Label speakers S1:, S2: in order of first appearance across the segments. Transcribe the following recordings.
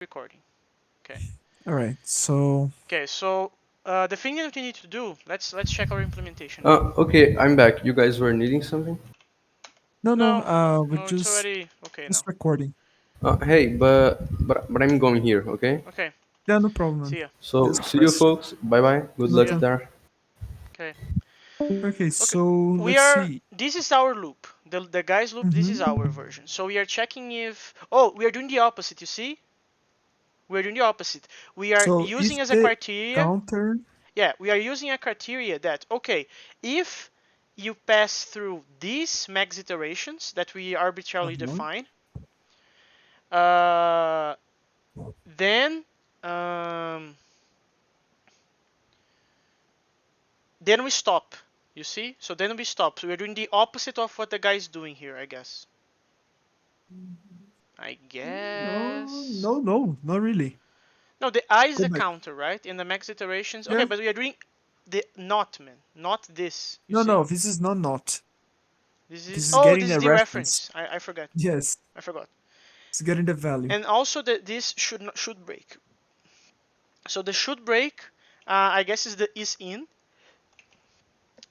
S1: recording. Okay.
S2: All right. So
S1: Okay. So the thing that we need to do, let's check our implementation now.
S3: Okay, I'm back. You guys were needing something?
S2: no, no.
S1: No,
S2: We're
S1: no, it's already okay now.
S2: just recording.
S3: Hey, but I'm going here, okay?
S1: Okay.
S2: Yeah, no problem, man.
S1: See ya.
S3: So
S2: Just
S3: see you
S2: press
S3: folks. Bye bye. Good
S1: See
S3: luck
S1: ya.
S2: Nota.
S3: there.
S1: Okay.
S2: Okay,
S1: Okay.
S2: so
S1: We
S2: let's
S1: are.
S2: see.
S1: This is our loop. The guy's loop. This is
S2: Mm-hmm.
S1: our version. So we are checking if. Oh, we are doing the opposite. You see? We're doing the opposite. We are
S2: So if
S1: using as a
S2: the
S1: criteria.
S2: counter,
S1: Yeah, we are using a criteria that okay, if you pass through these max iterations that we arbitrarily
S2: uh-huh.
S1: define, uh, then um, then we stop. You see? So then we stop. So we're doing the opposite of what the guy is doing here, I guess. I
S2: No,
S1: guess.
S2: no, no, not really.
S1: No, the I is
S2: Go
S1: the
S2: back.
S1: counter, right? In the max iterations. Okay,
S2: Yeah.
S1: but we are doing the not, man. Not this. You
S2: No,
S1: see?
S2: no. This is not.
S1: This
S2: This
S1: is.
S2: is
S1: Oh,
S2: getting
S1: this is
S2: a
S1: the
S2: reference.
S1: reference. I forgot.
S2: Yes,
S1: I forgot.
S2: it's getting the value.
S1: And also that this should break. So the should break, I guess is the is in.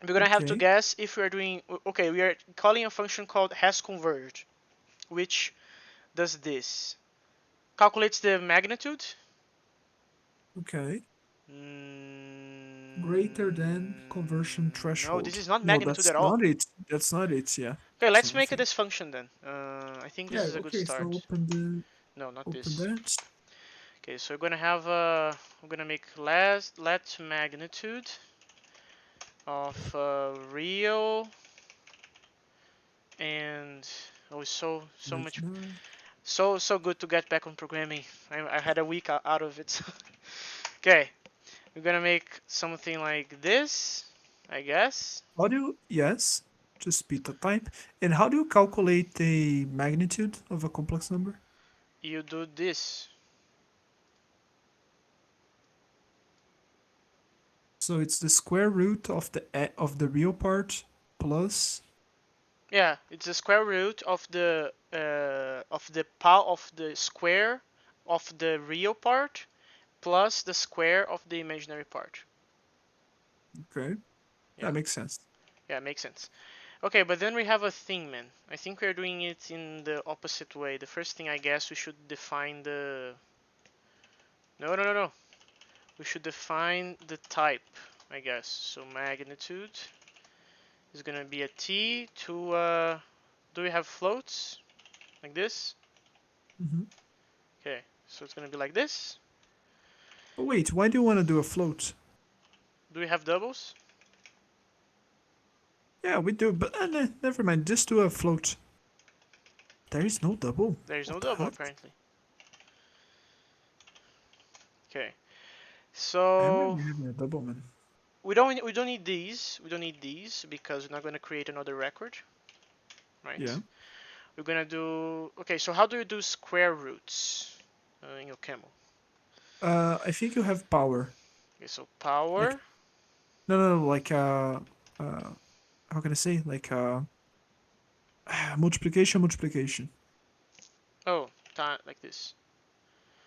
S1: We're gonna have to
S2: Okay.
S1: guess if we're doing. Okay, we are calling a function called has converged, which does this. Calculates the magnitude.
S2: Okay. Greater than conversion
S1: No, this
S2: threshold.
S1: is not
S2: No,
S1: magnitude
S2: that's
S1: at all.
S2: not it. That's not it. Yeah.
S1: Okay,
S2: It's
S1: let's
S2: another
S1: make
S2: thing.
S1: this function then. I think this
S2: Yeah.
S1: is a good
S2: Okay. So
S1: start.
S2: open the
S1: No, not
S2: open
S1: this.
S2: that.
S1: Okay, so we're gonna have we're gonna make let magnitude of real and oh, so much so good to get back on programming. I had a week out of it. Okay, we're gonna make something like this, I guess.
S2: How do you, yes, just speed the type. And how do you calculate the magnitude of a complex number?
S1: You do this.
S2: So it's the square root of the real part plus.
S1: Yeah, it's the square root of the power of the square of the real part plus the square of the imaginary part.
S2: Okay,
S1: Yeah,
S2: that makes sense.
S1: yeah, makes sense. Okay, but then we have a thing, man. I think we're doing it in the opposite way. The first thing, I guess, we should define the. No, no, no, no. We should define the type, I guess. So magnitude is gonna be a t to. Do we have floats like this?
S2: Hmm.
S1: Okay, so it's gonna be like this.
S2: But wait, why do you want to do a float?
S1: Do we have doubles?
S2: Yeah, we do, but never mind. Just do a float. There is no double.
S1: There is no
S2: What the
S1: double
S2: heck?
S1: apparently. Okay,
S2: I
S1: so
S2: remember having a double, man.
S1: we don't need these. We don't need these because we're not gonna create another record,
S2: Yeah.
S1: right? We're gonna do. Okay, so how do you do square roots in your camel?
S2: I think you have power.
S1: Okay, so
S2: Like
S1: power.
S2: no, no, no, like how can I say? Like multiplication, multiplication.
S1: Oh, like this.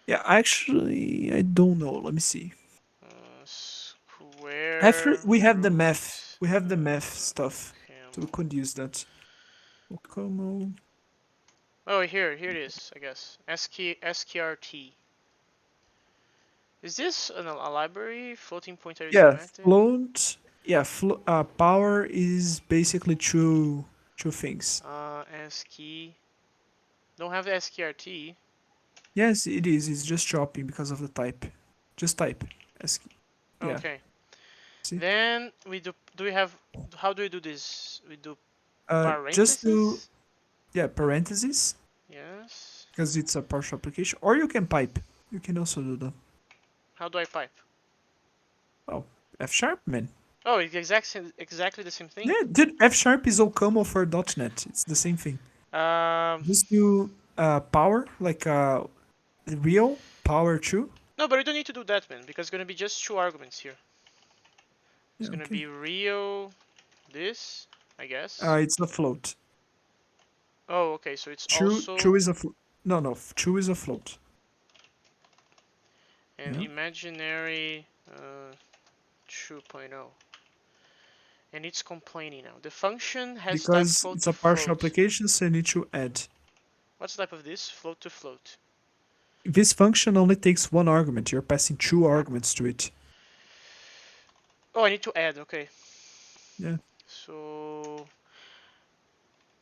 S2: Yeah, actually, I don't know. Let me see. After
S1: Square
S2: we have the math,
S1: root
S2: we have the math stuff, so we
S1: camel.
S2: could use that. OCaml.
S1: Oh, here it is. I guess SQRT. Is this a library? Floating point
S2: Yeah,
S1: arithmetic.
S2: float. Yeah, power is basically two things.
S1: ASCII. Don't have SQRT.
S2: Yes, it is. It's just chopping because of the type. Just type. Yeah.
S1: Okay.
S2: See.
S1: Then we do. Do we have? How do we do this? We do
S2: Just do,
S1: parentheses.
S2: yeah, parentheses
S1: Yes.
S2: because it's a partial application, or you can pipe. You can also do that.
S1: How do I pipe?
S2: Oh, F sharp, man.
S1: Oh, it's exactly the same thing.
S2: Yeah, dude, F sharp is OCaml for .NET. It's the same thing.
S1: Um,
S2: Just do power, like real power true.
S1: no, but we don't need to do that, man, because it's gonna be just two arguments here. It's
S2: Yeah,
S1: gonna
S2: okay.
S1: be real this, I guess.
S2: It's a float.
S1: Oh, okay, so it's
S2: True
S1: also
S2: is a no, no. True is a float.
S1: and
S2: Yeah.
S1: imaginary 2.0. And it's complaining now. The function has type
S2: Because
S1: float
S2: it's
S1: to
S2: a partial
S1: float.
S2: application, so you need to add.
S1: What's the type of this? Float to float.
S2: This function only takes one argument. You're passing two arguments to it.
S1: Oh, I need to add. Okay.
S2: Yeah.
S1: So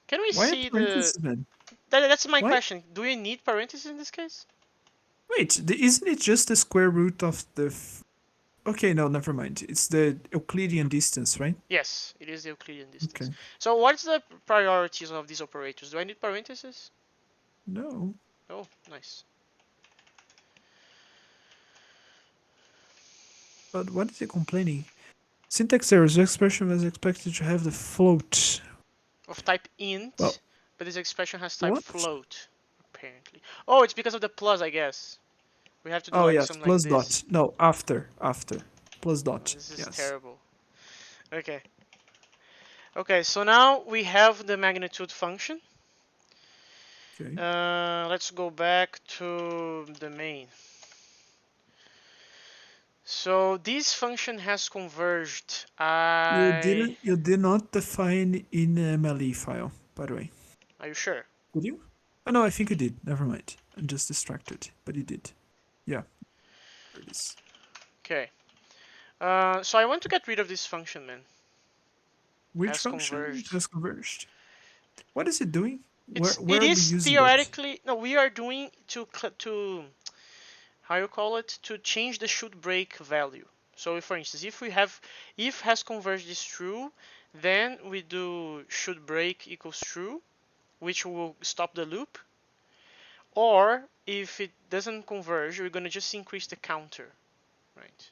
S1: can we
S2: Why are
S1: see the?
S2: parentheses, man?
S1: That's my
S2: Why?
S1: question. Do we need parentheses in this case?
S2: Wait, isn't it just the square root of the... Okay, no, never mind. It's the Euclidean distance, right?
S1: Yes, it is the Euclidean distance.
S2: Okay.
S1: So what's the priorities of these operators? Do I need parentheses?
S2: No.
S1: Oh, nice.
S2: But what is it complaining? Syntax errors. The expression was expected to have the float.
S1: Of type int,
S2: Well,
S1: but this expression has type
S2: what?
S1: float, apparently. Oh, it's because of the plus, I guess. We have to do
S2: Oh,
S1: like
S2: yes,
S1: something like
S2: plus
S1: this.
S2: dot. No, after. Plus
S1: Oh,
S2: dot.
S1: this is
S2: Yes.
S1: terrible. Okay. Okay, so now we have the magnitude function.
S2: Okay.
S1: Let's go back to the main. So this function has converged.
S2: You did not define in a MLE file, by the way.
S1: Are you sure?
S2: Did you? Oh no, I think you did. Never mind. I'm just distracted. But you did. Yeah. There it is.
S1: Okay. So I want to get rid of this function, man.
S2: Which
S1: Has
S2: function
S1: converged.
S2: has converged? What is it doing?
S1: It
S2: Where are we
S1: is
S2: using it?
S1: theoretically no. We are doing to how you call it, to change the should break value. So for instance, if we have if has converged is true, then we do should break equals true, which will stop the loop. Or if it doesn't converge, we're gonna just increase the counter, right?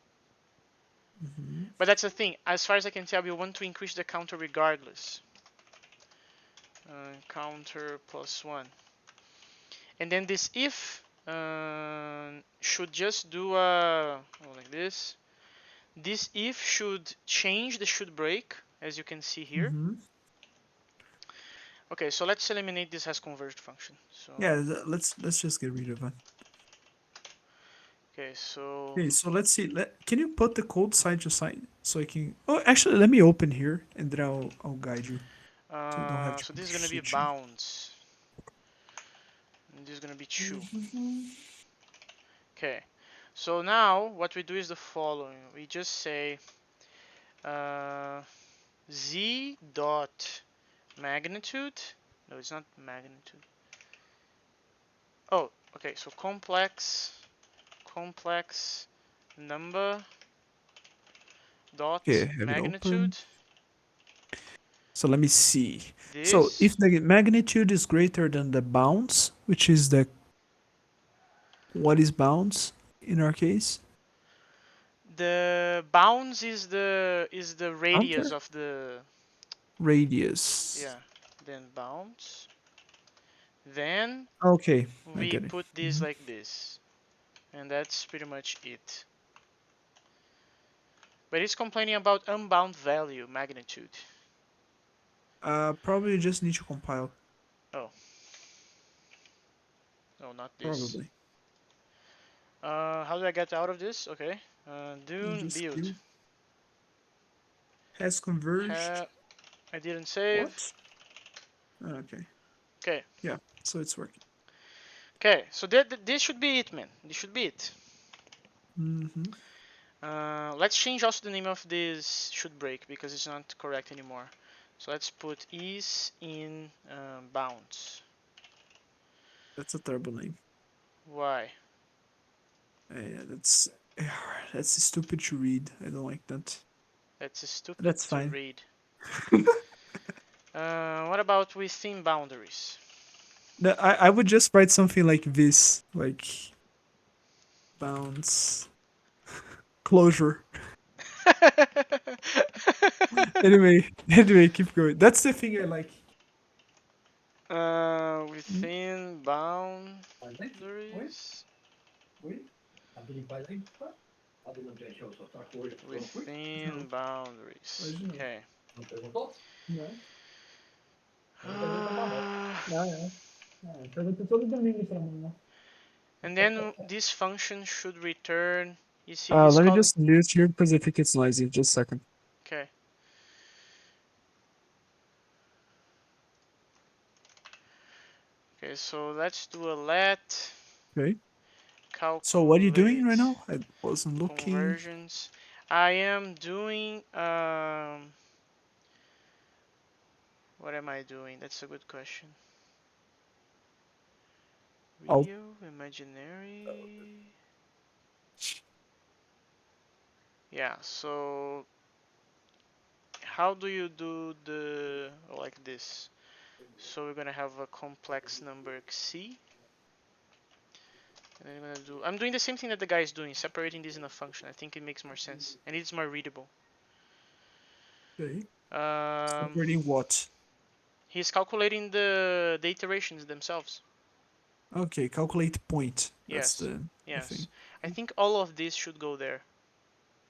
S2: Mm-hmm.
S1: But that's the thing. As far as I can tell, we want to increase the counter regardless. Counter plus one, and then this if should just do like this. This if should change the should break, as you can see here.
S2: Mm-hmm.
S1: Okay, so let's eliminate this has converged function. So
S2: Yeah, let's just get rid of it.
S1: okay, so
S2: Okay, so let's see. Can you put the code side to side so I can? Oh, actually, let me open here and then I'll guide you, so you don't have to
S1: so this is gonna be
S2: cheat sheet.
S1: bounds, and this is gonna be true.
S2: Mm-hmm.
S1: Okay, so now what we do is the following. We just say uh, z dot magnitude. No, it's not magnitude. Oh, okay. So complex number
S2: Okay,
S1: dot
S2: I have it open.
S1: magnitude.
S2: So let me see. So
S1: This
S2: if the magnitude is greater than the bounds, which is the what is bounds in our case?
S1: the bounds is the radius
S2: Counter
S1: of the
S2: radius.
S1: yeah. Then bounds. Then
S2: Okay, I
S1: we
S2: get it.
S1: put this
S2: Mhm.
S1: like this, and that's pretty much it. But it's complaining about unbound value magnitude.
S2: Probably just need to compile.
S1: Oh, no, not this.
S2: Probably.
S1: How do I get out of this? Okay.
S2: You
S1: Dune
S2: just
S1: build.
S2: kill. Has converged.
S1: I didn't save.
S2: What? Okay.
S1: Okay.
S2: Yeah. So it's working.
S1: Okay. So this should be it, man. This should be it.
S2: Mm-hmm.
S1: Let's change also the name of this should break because it's not correct anymore. So let's put is in bounds.
S2: That's a terrible name.
S1: Why?
S2: Yeah, that's stupid to read. I don't like that.
S1: That's stupid
S2: That's
S1: to
S2: fine.
S1: read. What about within boundaries?
S2: I would just write something like this, like bounds closure. Anyway, keep going. That's the thing I like. Mm.
S1: Within boundaries. Within boundaries. Okay. Uh, And then this function should return. You see,
S2: Let me just mute here because I think it's noisy. Just a second.
S1: Okay. Okay, so let's do a let
S2: Okay. So what are you doing right
S1: calculate
S2: now? I wasn't looking.
S1: conversions. I am doing what am I doing? That's a good question.
S2: I'll
S1: Real, imaginary. Yeah, so how do you do the like this? So we're gonna have a complex number c, and then I'm gonna do. I'm doing the same thing that the guy is doing, separating this in a function. I think it makes more sense and it's more readable.
S2: Okay.
S1: Um,
S2: Separating what?
S1: he's calculating the iterations themselves.
S2: Okay, calculate point. That's
S1: Yes,
S2: the thing.
S1: yes. I think all of this should go there.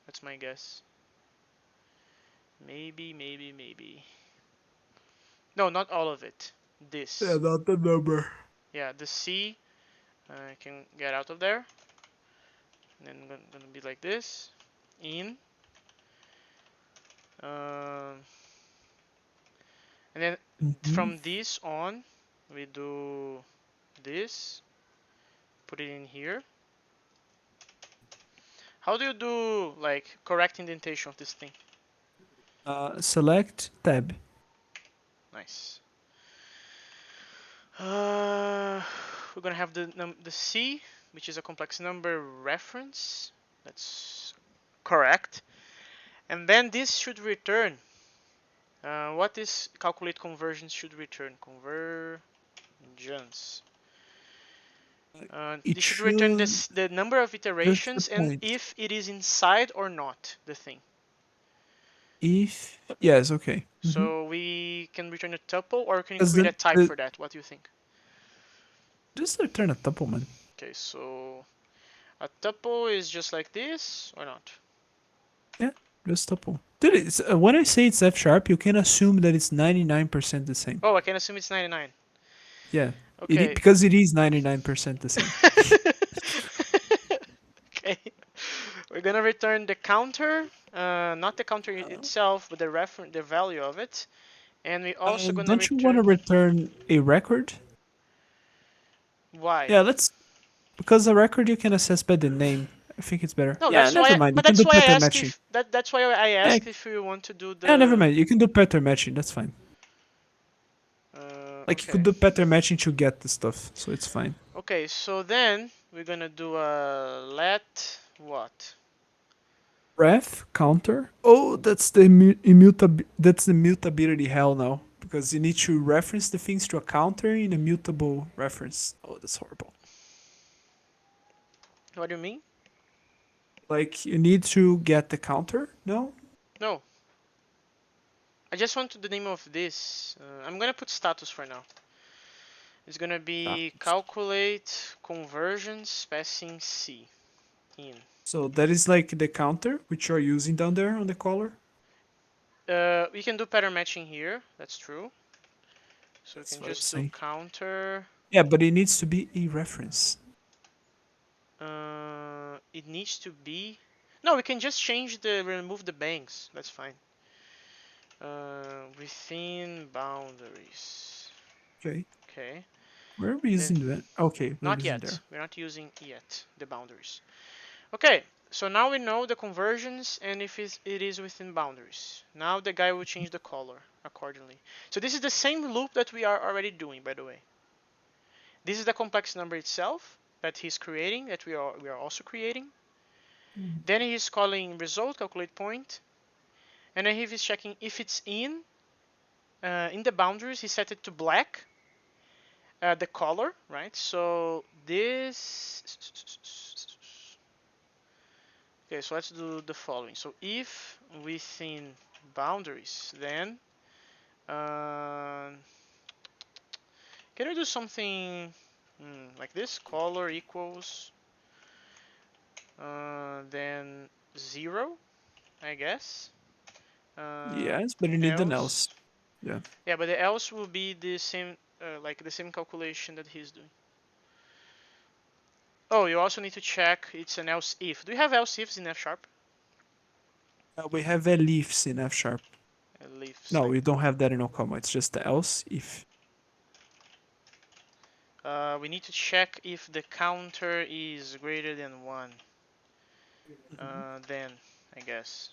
S1: That's my guess. Maybe, maybe, maybe. No, not all of it.
S2: Yeah,
S1: This.
S2: not the number.
S1: Yeah, the C can get out of there. And then gonna be like this. In. Um, and then
S2: Mm-hmm.
S1: from this on, we do this. Put it in here. How do you do like correct indentation of this thing?
S2: Select tab.
S1: Nice. We're gonna have the C, which is a complex number reference. That's correct. And then this should return. What this calculate conversions should return? Conversions.
S2: It
S1: This should return
S2: should
S1: this the number of
S2: just the
S1: iterations and
S2: point.
S1: if it is inside or not the thing.
S2: If yes, okay. Mm-hmm.
S1: So we can return a tuple or can you
S2: Because
S1: create a type
S2: the
S1: for that? What do you think?
S2: just return a tuple, man.
S1: Okay, so a tuple is just like this or not?
S2: Yeah, just tuple. Dude, when I say it's F sharp, you can assume that it's 99% the same.
S1: Oh, I can assume it's 99.
S2: Yeah,
S1: Okay.
S2: because it is 99% the same.
S1: Okay. We're gonna return the counter, not the counter itself, but the value of it, and we also gonna
S2: Don't you want to
S1: return.
S2: return a record?
S1: Why?
S2: Yeah, let's because a record you can access by the name. I think it's better.
S1: No,
S2: Yeah,
S1: that's
S2: never
S1: why.
S2: mind. You
S1: But
S2: can do
S1: that's why I
S2: pattern
S1: asked
S2: matching.
S1: if That's why I
S2: Yeah,
S1: asked if you want to do
S2: yeah, never
S1: the.
S2: mind. You can do pattern matching. That's fine. Like you could
S1: Okay.
S2: do pattern matching to get the stuff, so it's fine.
S1: Okay. So then we're gonna do a let what?
S2: Ref counter. Oh, that's the that's the mutability hell now because you need to reference the things to a counter in a mutable reference. Oh, that's horrible.
S1: What do you mean?
S2: Like you need to get the counter. No.
S1: No. I just want the name of this. I'm gonna put status for now. It's gonna be
S2: Status.
S1: calculate conversions passing C in.
S2: So that is like the counter which you're using down there on the collar.
S1: We can do pattern matching here. That's true. So we
S2: That's
S1: can
S2: what I was
S1: just do
S2: saying.
S1: counter.
S2: Yeah, but it needs to be a reference.
S1: It needs to be. No, we can just remove the bangs. That's fine. Within boundaries.
S2: Okay.
S1: Okay.
S2: Where are we
S1: Then
S2: using that? Okay, we're
S1: not
S2: using
S1: yet.
S2: there.
S1: We're not using yet the boundaries. Okay. So now we know the conversions and if it is within boundaries. Now the guy will change the color accordingly. So this is the same loop that we are already doing, by the way. This is the complex number itself that he's creating, that we are also creating. Then he's calling result, calculate point, and then he's checking if it's in the boundaries. He set it to black, the color, right? So this. Okay, so let's do the following. So if within boundaries, then can we do something like this? Color equals then 0, I guess.
S2: Yes, but you need an
S1: Else.
S2: else. Yeah.
S1: Yeah, but the else will be the same, like the same calculation that he's doing. Oh, you also need to check it's an else if. Do you have else ifs in F sharp?
S2: We have elifs in F sharp.
S1: Leaves
S2: No,
S1: like
S2: we don't have that in OCaml. It's just the else if.
S1: we need to check if the counter is greater than 1. Then, I guess.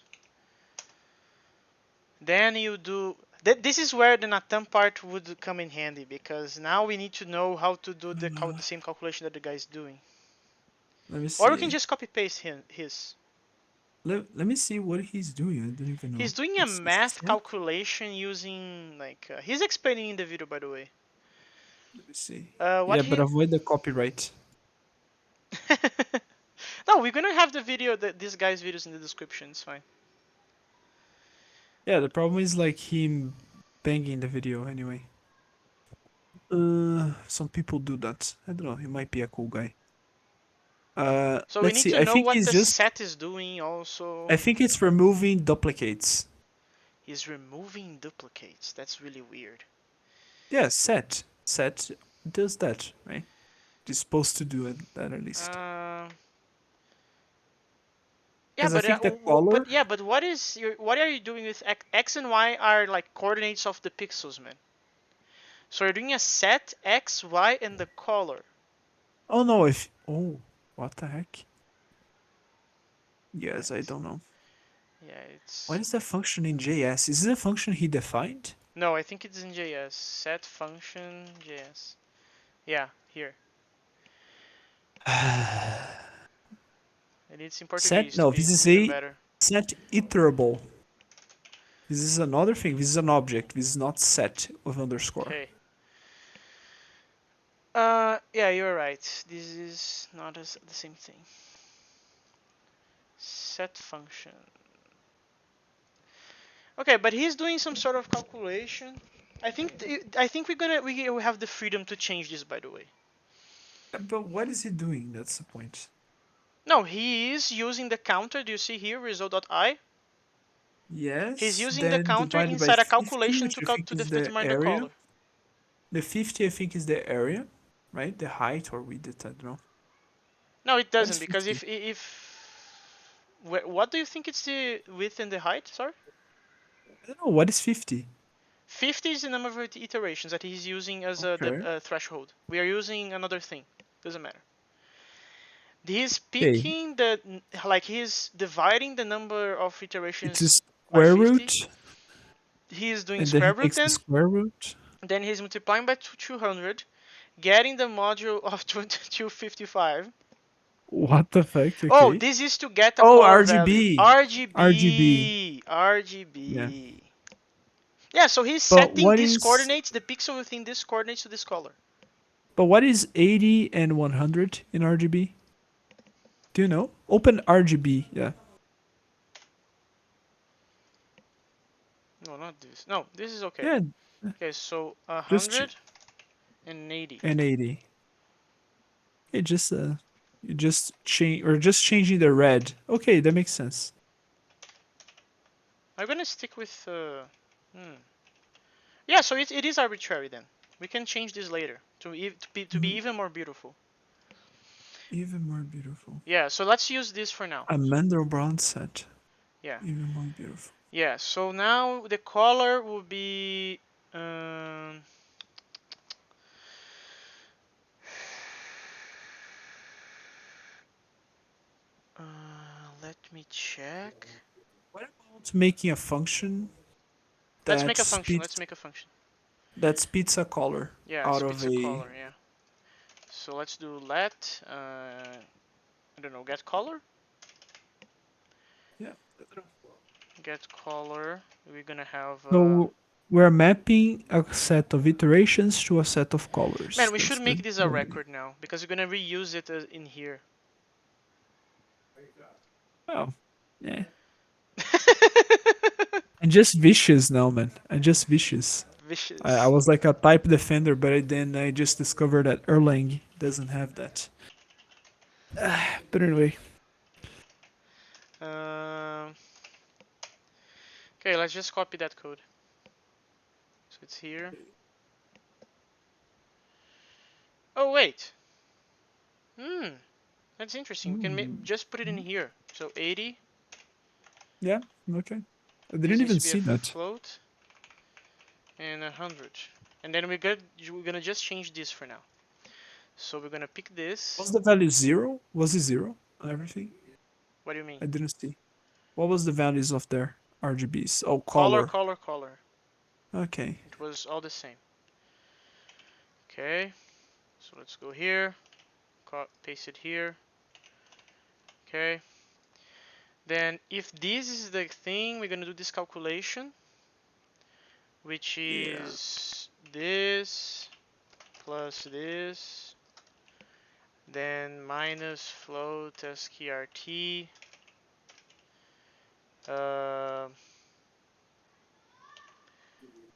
S1: Then you do... This is where the Natam part would come in handy, because now we need to know how to do the same calculation that the guy is doing.
S2: Let me
S1: Or we can
S2: see.
S1: just copy paste his.
S2: Let me see what he's doing. I don't even know.
S1: He's doing a
S2: It's
S1: math
S2: set?
S1: calculation using like he's explaining in the video, by the way.
S2: Let me see.
S1: What
S2: Yeah, but
S1: he
S2: avoid the copyright.
S1: No, we're gonna have the video, this guy's videos in the description. It's fine.
S2: Yeah, the problem is like him banging the video anyway. Some people do that. I don't know. He might be a cool guy.
S1: So we
S2: Let's
S1: need
S2: see.
S1: to
S2: I
S1: know
S2: think
S1: what
S2: he's
S1: the
S2: just.
S1: set is doing.
S2: I
S1: Also,
S2: think it's removing duplicates.
S1: he's removing duplicates. That's really weird.
S2: Yeah, set does that, right? It's supposed to do it that at least.
S1: Uh, yeah,
S2: Because I
S1: but
S2: think the color.
S1: what are you doing with x and y are like coordinates of the pixels, man. So you're doing a set x, y, and the color.
S2: Oh no! If what the heck? Yes, I
S1: Right.
S2: don't know.
S1: Yeah,
S2: What
S1: it's
S2: is the function in JS? Is it a function he defined?
S1: no, I think it's in JS. Set function JS. Yeah, here. And it's in
S2: Set?
S1: Portuguese to
S2: No,
S1: be
S2: this is
S1: even
S2: a
S1: better.
S2: set iterable. This is another thing. This is an object. This is not set with underscore.
S1: Okay. Yeah, you're right. This is not the same thing. Set function. Okay, but he's doing some sort of calculation. I think we have the freedom to change this, by the way.
S2: But what is he doing? That's the point.
S1: No, he is using the counter. Do you see here, result.I? He's
S2: Yes,
S1: using the
S2: then
S1: counter
S2: divided by
S1: inside a
S2: 50,
S1: calculation
S2: which I think
S1: to
S2: is the
S1: determine the
S2: area.
S1: color.
S2: The 50, I think, is the area, right? The height or width, I don't know.
S1: No, it
S2: What
S1: doesn't,
S2: is
S1: because
S2: 50?
S1: what do you think it's the width and the height? Sorry.
S2: I don't know. What is 50?
S1: 50 is the number of iterations that he's using as the
S2: Okay.
S1: threshold. We are using another thing. Doesn't matter. He's
S2: Okay.
S1: picking he's dividing the number of
S2: It's a
S1: iterations by
S2: square
S1: 50.
S2: root,
S1: He is doing
S2: and then he
S1: square root
S2: takes the
S1: then.
S2: square root.
S1: Then he's multiplying by 200, getting the module of 255.
S2: What the fuck?
S1: Oh,
S2: Okay.
S1: this is to get a
S2: Oh,
S1: color value.
S2: RGB. RGB.
S1: RGB.
S2: Yeah.
S1: RGB. Yeah, so he's
S2: But
S1: setting
S2: what
S1: these
S2: is
S1: coordinates, the pixel within these coordinates, to this color.
S2: 80 and 100 in RGB? Do you know? Open RGB. Yeah.
S1: No, not this. No, this is okay.
S2: Yeah.
S1: Okay, so
S2: Just
S1: 180.
S2: and 80. It just you just change or just changing the red. Okay, that makes sense.
S1: I'm gonna stick with. Yeah, so it is arbitrary then. We can change this later to be
S2: Mhm.
S1: even more beautiful.
S2: Even more beautiful.
S1: Yeah, so let's use this for now.
S2: A Mandelbrot set.
S1: Yeah,
S2: Even more beautiful.
S1: yeah. So now the color will be. Um, let me check.
S2: What about making a function
S1: Let's make
S2: that
S1: a function.
S2: spits
S1: Let's make a function.
S2: a color
S1: Yeah,
S2: out of
S1: spits a
S2: a
S1: color. Yeah. So let's do let. I don't know. Get color.
S2: yeah.
S1: Get color. We're gonna have.
S2: So we're mapping a set of iterations to a set of colors.
S1: Man, we
S2: That's
S1: should make this a
S2: the idea.
S1: record now because we're gonna reuse it in here.
S2: Oh, yeah. I'm just vicious now, man. I'm just vicious. I
S1: Vicious.
S2: was like a type defender, but then I just discovered that Erlang doesn't have that. But anyway,
S1: Um, okay, let's just copy that code. So it's here. Oh wait. Hmm. That's interesting. We can
S2: Mm.
S1: just put it in here. So 80.
S2: Yeah, okay. I
S1: This
S2: didn't
S1: needs
S2: even
S1: to be a
S2: see that.
S1: float, and 100. And then we're gonna just change this for now. So we're gonna pick this.
S2: Was the value 0? Was it 0 on everything?
S1: What do you mean?
S2: I didn't see. What was the values of their RGBs? Oh,
S1: Color,
S2: color.
S1: color, color.
S2: Okay.
S1: It was all the same. Okay. So let's go here. Paste it here. Okay. Then if this is the thing, we're gonna do this calculation, which
S2: Yeah.
S1: is this plus this, then minus float skrt,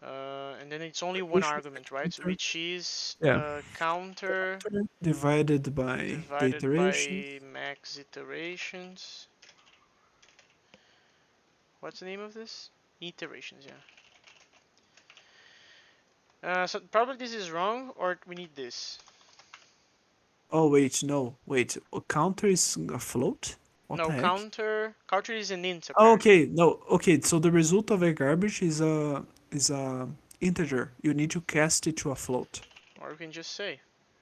S1: uh, and then it's only one
S2: Iteration
S1: argument, right?
S2: factor.
S1: Which is
S2: Yeah.
S1: counter
S2: Divided by the
S1: divided
S2: iteration.
S1: by max iterations. What's the name of this? Iterations, yeah. So probably this is wrong, or we need this.
S2: Oh, wait, no. Wait, a counter is a float? What
S1: No,
S2: the heck?
S1: counter is an int
S2: Oh,
S1: apparently.
S2: okay, no. Okay, so the result of a garbage is a integer. You need to cast it to a float.
S1: Or we can just say.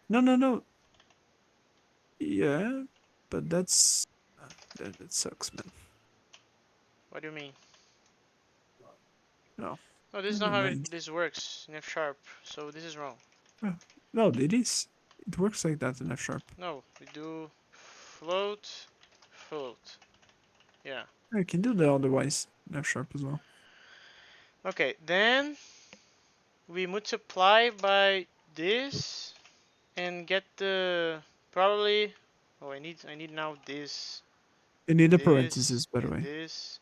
S2: No, no, no. Yeah, but that sucks, man.
S1: What do you mean?
S2: No,
S1: No, this is not
S2: never
S1: how
S2: mind.
S1: this works in F sharp. So this is wrong.
S2: Uh, No, it is. It works like that in F sharp.
S1: No, we do float, float. Yeah.
S2: I can do the otherwise in F sharp as well.
S1: Okay, then we multiply by this and get the probably. Oh, I need now this,
S2: You need the
S1: this,
S2: parentheses, by the
S1: and
S2: way,
S1: this.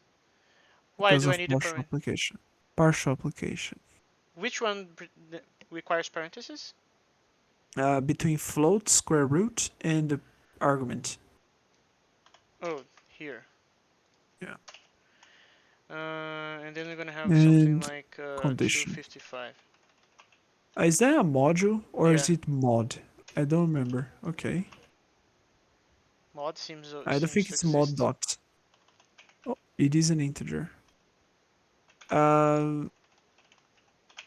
S1: Why
S2: because
S1: do I
S2: of
S1: need a
S2: partial
S1: parent?
S2: application. Partial application.
S1: Which one requires parentheses?
S2: Between float, square root, and the argument.
S1: Oh, here.
S2: Yeah.
S1: And then we're gonna have something
S2: And
S1: like
S2: condition.
S1: 255.
S2: Is that a module or
S1: Yeah,
S2: is it mod? I don't remember. Okay.
S1: mod seems
S2: I don't
S1: seems
S2: think
S1: to
S2: it's mod
S1: exist.
S2: dot. Oh, it is an integer. Uh,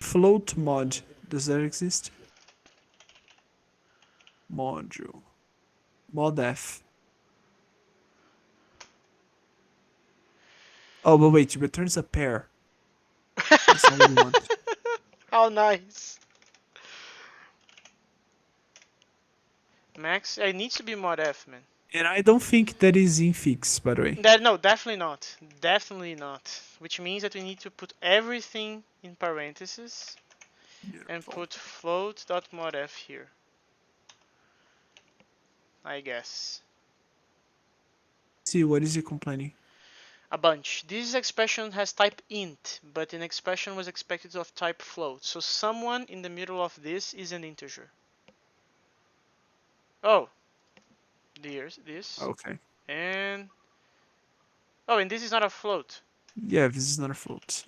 S2: float mod. Does that exist? Module. Mod F. Oh, but wait, it returns a pair. That's not what you want.
S1: How nice. Max, it needs to be mod F, man.
S2: And I don't think that is infix, by the way.
S1: That no, definitely not. Definitely not. Which means that we need to put everything in parentheses and
S2: Beautiful.
S1: put float.modf here. I guess.
S2: See, what is he complaining?
S1: A bunch. This expression has type int, but an expression was expected of type float. So someone in the middle of this is an integer. Oh, there's this.
S2: Okay.
S1: And oh, and this is not a float.
S2: Yeah, this is not a float.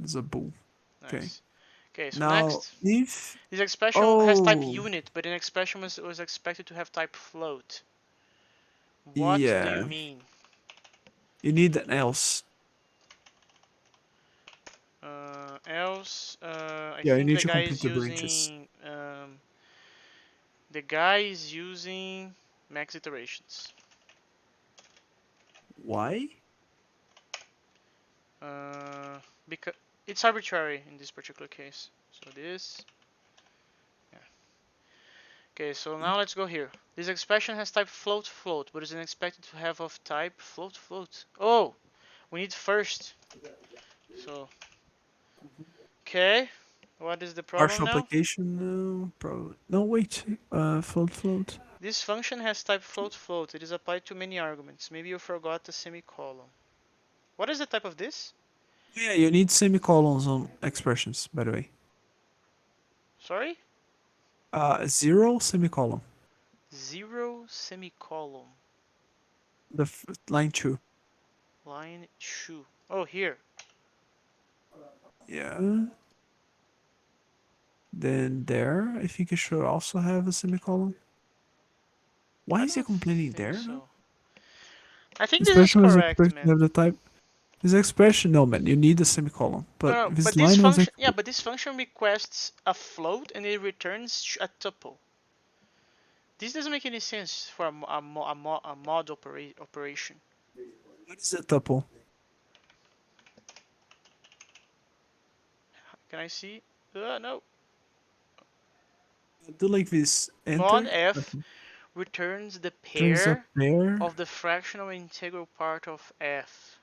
S2: It's a bool. Okay.
S1: Nice. Okay, so
S2: Now,
S1: next.
S2: if...
S1: This expression has type
S2: Oh,
S1: unit, but an expression was expected to have type float. What do you
S2: yeah.
S1: mean?
S2: You need an else.
S1: Else, I
S2: Yeah, you
S1: think
S2: need
S1: the
S2: to
S1: guy
S2: complete
S1: is
S2: the branches.
S1: using the guy is using max iterations.
S2: Why?
S1: Because it's arbitrary in this particular case. So this, yeah. Okay, so now let's go here. This expression has type float float, but is expected to have of type float float. Oh, we need first. So okay, what is the problem
S2: Partial
S1: now?
S2: application? No, probably. No, wait. Float.
S1: This function has type float float. It is applied to many arguments. Maybe you forgot the semicolon. What is the type of this?
S2: Yeah, you need semicolons on expressions, by the way.
S1: Sorry?
S2: 0 semicolon.
S1: Zero semicolon.
S2: Line 2.
S1: Line 2. Oh, here.
S2: Yeah. Then there, I think it should also have a semicolon. Why
S1: I
S2: is he
S1: don't
S2: complaining
S1: think
S2: there? No?
S1: so. I think this is
S2: Expression was
S1: correct,
S2: expected
S1: man.
S2: of the type. His expression, no man, you need a semicolon.
S1: No,
S2: But
S1: no,
S2: if
S1: but
S2: his
S1: this
S2: line was
S1: function, yeah, but this function requests a float and it returns a tuple. This doesn't make any sense for a mod operation.
S2: what is a tuple?
S1: Can I see? No.
S2: Do like this.
S1: Mod
S2: Enter.
S1: f returns the
S2: Turns a
S1: pair
S2: pair.
S1: of the fractional integral part of f.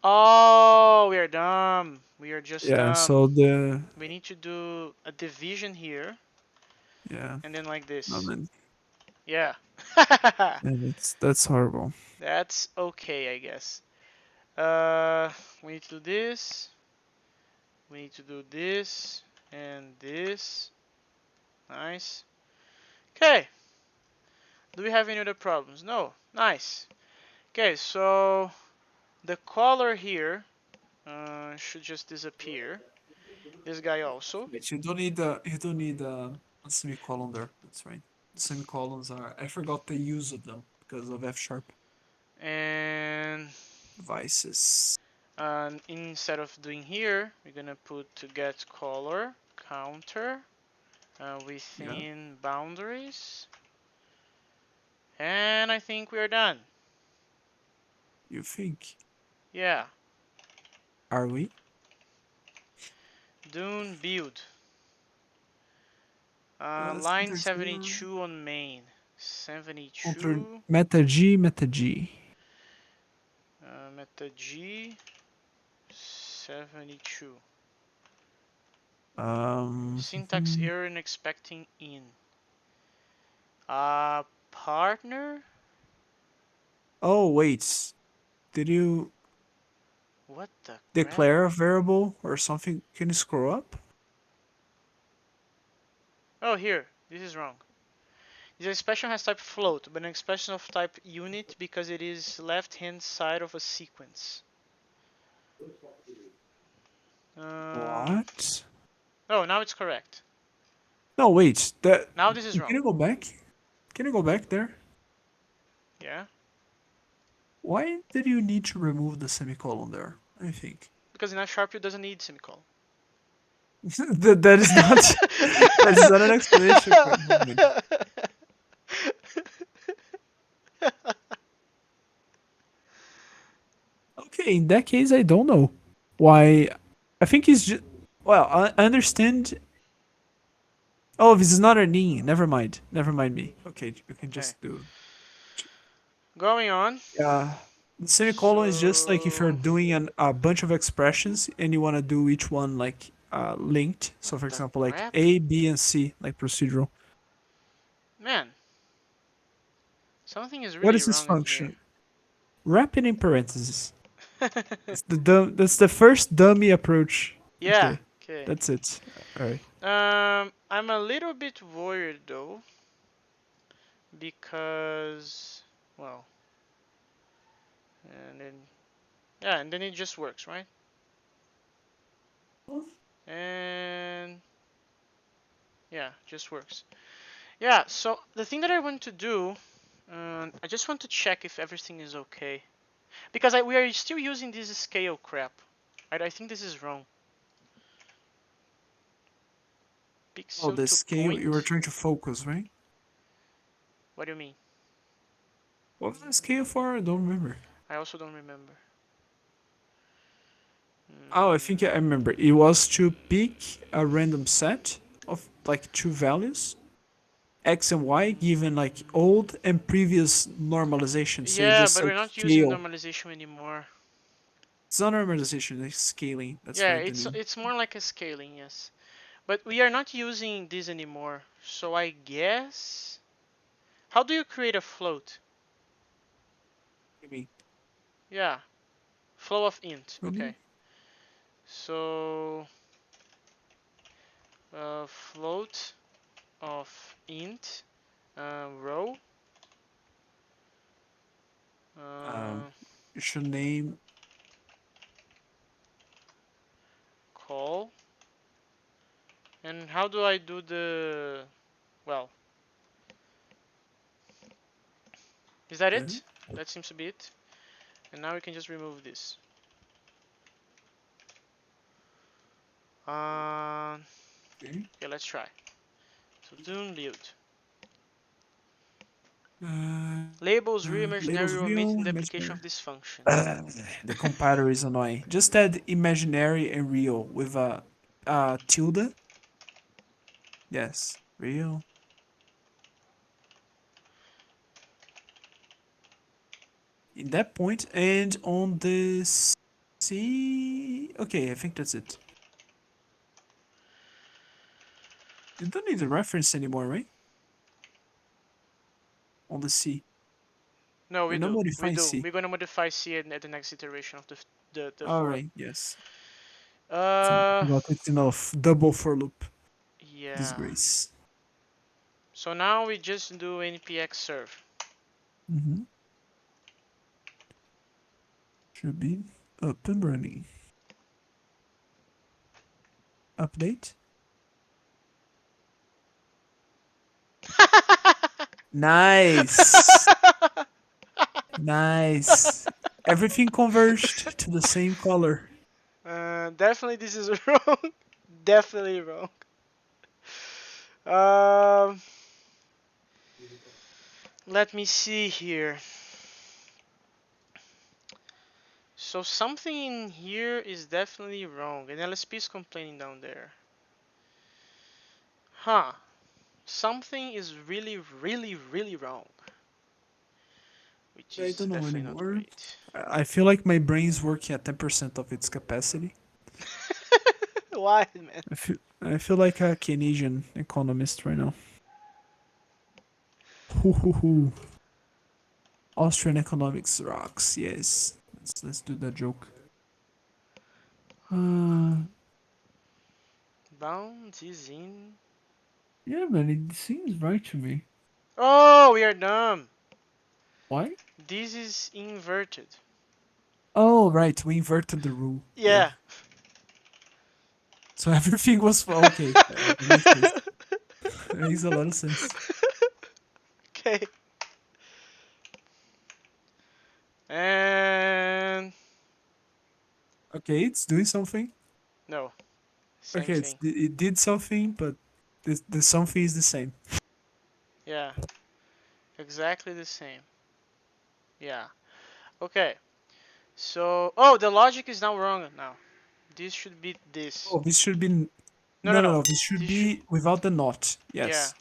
S1: Oh, we are dumb. We are just
S2: Yeah.
S1: dumb.
S2: So the
S1: We need to do a division here
S2: yeah.
S1: and then like
S2: No
S1: this.
S2: man.
S1: Yeah.
S2: Yeah, that's horrible.
S1: That's okay, I guess. We need to do this. We need to do this and this. Nice. Okay. Do we have any other problems? No. Nice. Okay, so the color here should just disappear. This guy also.
S2: Wait, you don't need a semicolon there. That's right. Semicolons are I forgot the use of them because of F sharp
S1: And
S2: devices.
S1: instead of doing here, we're gonna put to get color counter
S2: Yeah,
S1: within boundaries. And I think we are done.
S2: you think?
S1: Yeah.
S2: Are we?
S1: Dune build. Line
S2: Syntax error.
S1: 72 on main.
S2: Counter
S1: 72.
S2: meta G.
S1: Meta G. 72. Syntax
S2: Mhm.
S1: error in expecting in. Partner?
S2: Oh wait, did you
S1: What the crap?
S2: declare a variable or something? Can you scroll up?
S1: Oh, here. This is wrong. This expression has type float, but an expression of type unit because it is left-hand side of a sequence. Um,
S2: What?
S1: oh, now it's correct.
S2: No, wait. That
S1: Now this is
S2: can
S1: wrong.
S2: you go back? Can you go back there?
S1: Yeah?
S2: Why did you need to remove the semicolon there? I think
S1: Because in F sharp it doesn't need semicolon.
S2: that is not that is not an explanation for a moment. Okay, in that case, I don't know why. I think he's just well. I understand. Oh, this is not a knee. Never mind. Never mind me. Okay, you can
S1: Okay.
S2: just do.
S1: Going on.
S2: Yeah. The semicolon is just like if you're
S1: So,
S2: doing a bunch of expressions and you want to do each one like linked. So,
S1: what
S2: for
S1: the
S2: example, like
S1: crap?
S2: A, B, and C, like procedural.
S1: Man, something is
S2: What
S1: really
S2: is this
S1: wrong in here.
S2: function? Wrap it in parentheses. That's the first dummy approach.
S1: Yeah,
S2: Okay,
S1: okay.
S2: that's it. All right.
S1: I'm a little bit worried though, because, well, and then, yeah, and then it just works, right? And, yeah, just works. Yeah, so the thing that I want to do, I just want to check if everything is okay. Because we are still using this scale crap. I think this is wrong.
S2: Oh,
S1: Pixel
S2: the
S1: to
S2: scale you were
S1: point?
S2: trying to focus, right?
S1: What do you mean?
S2: What was the scale for? I don't remember.
S1: I also don't remember.
S2: Oh, I think I remember. It was to pick a random set of like two values, x and y, given like old and previous normalization. So you
S1: Yeah,
S2: just
S1: but we're
S2: like
S1: not using
S2: scale.
S1: normalization anymore.
S2: It's not normalization, it's scaling. That's
S1: Yeah,
S2: right, the
S1: it's
S2: name.
S1: it's more like a scaling, yes. But we are not using this anymore. So I guess, how do you create a float?
S2: I mean,
S1: Yeah, flow of int.
S2: what do you?
S1: Okay. So float of int row
S2: Um,
S1: uh,
S2: you should name.
S1: call. And how do I do the, well, Is that
S2: Okay.
S1: it? That seems to be it. And now we can just remove this. Uh,
S2: Okay.
S1: okay, let's try. So Dune build. Labels real imaginary
S2: Labels
S1: or omit
S2: real,
S1: in the application
S2: imaginary.
S1: of this function.
S2: The compiler is annoying. Just add imaginary and real with a tilde. Yes, real. In that point, and on this C. Okay, I think that's it. You don't need the reference anymore, right? On the C.
S1: No, we
S2: We're not
S1: do. We
S2: modifying
S1: do.
S2: C.
S1: We're gonna modify C at the next iteration of the
S2: All
S1: for.
S2: right. Yes.
S1: Uh,
S2: Forgot it's enough. Double for loop.
S1: yeah.
S2: Disgrace.
S1: So now we just do npx serve.
S2: Mm-hmm. Should be up and running. Update. Nice. Nice. Everything converged to the same color.
S1: Definitely this is wrong. Definitely wrong. Um, let me see here. So something in here is definitely wrong, and LSP is complaining down there. Huh. Something is really, really, really wrong, which
S2: I
S1: is
S2: don't know
S1: definitely not
S2: anymore.
S1: great.
S2: I feel like my brain's working at 10% of its capacity.
S1: Why, man?
S2: I feel like a Canadian economist right now. Hoo hoo hoo. Austrian economics rocks. Yes. Let's do that joke. Uh,
S1: Bounds is in.
S2: yeah, man, it seems right to me.
S1: Oh, we are dumb.
S2: Why?
S1: This is inverted.
S2: Oh, right. We inverted the rule. Yeah.
S1: Yeah.
S2: So everything was okay. That makes sense. That makes a lot of sense.
S1: Okay. And
S2: Okay, it's doing something.
S1: no, same
S2: Okay,
S1: thing.
S2: it did something, but the something is the same.
S1: Yeah, exactly the same. Yeah. Okay. So, oh, the logic is now wrong now. This should be this.
S2: Oh, this should be
S1: No, no,
S2: no, no,
S1: no.
S2: no. This should
S1: This should.
S2: be without the not.
S1: Yeah.
S2: Yes.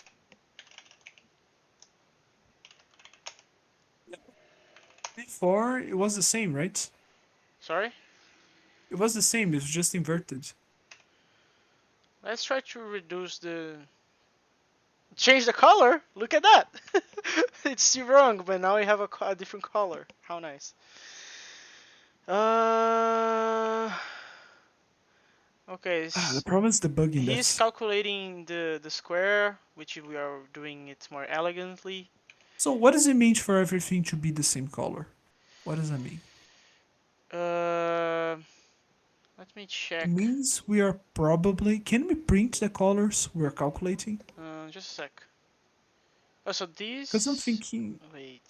S2: Before it was the same, right?
S1: Sorry.
S2: It was the same. It was just inverted.
S1: Let's try to reduce the. Change the color. Look at that. It's still wrong, but now we have a different color. How nice. Uh. Okay.
S2: The problem is debugging
S1: He's
S2: this.
S1: calculating the square, which we are doing it more elegantly.
S2: So what does it mean for everything to be the same color? What does that mean?
S1: Uh, let me
S2: It
S1: check.
S2: means we are probably. Can we print the colors we're calculating?
S1: Just a sec. Oh, so
S2: Because I'm
S1: these.
S2: thinking.
S1: Wait.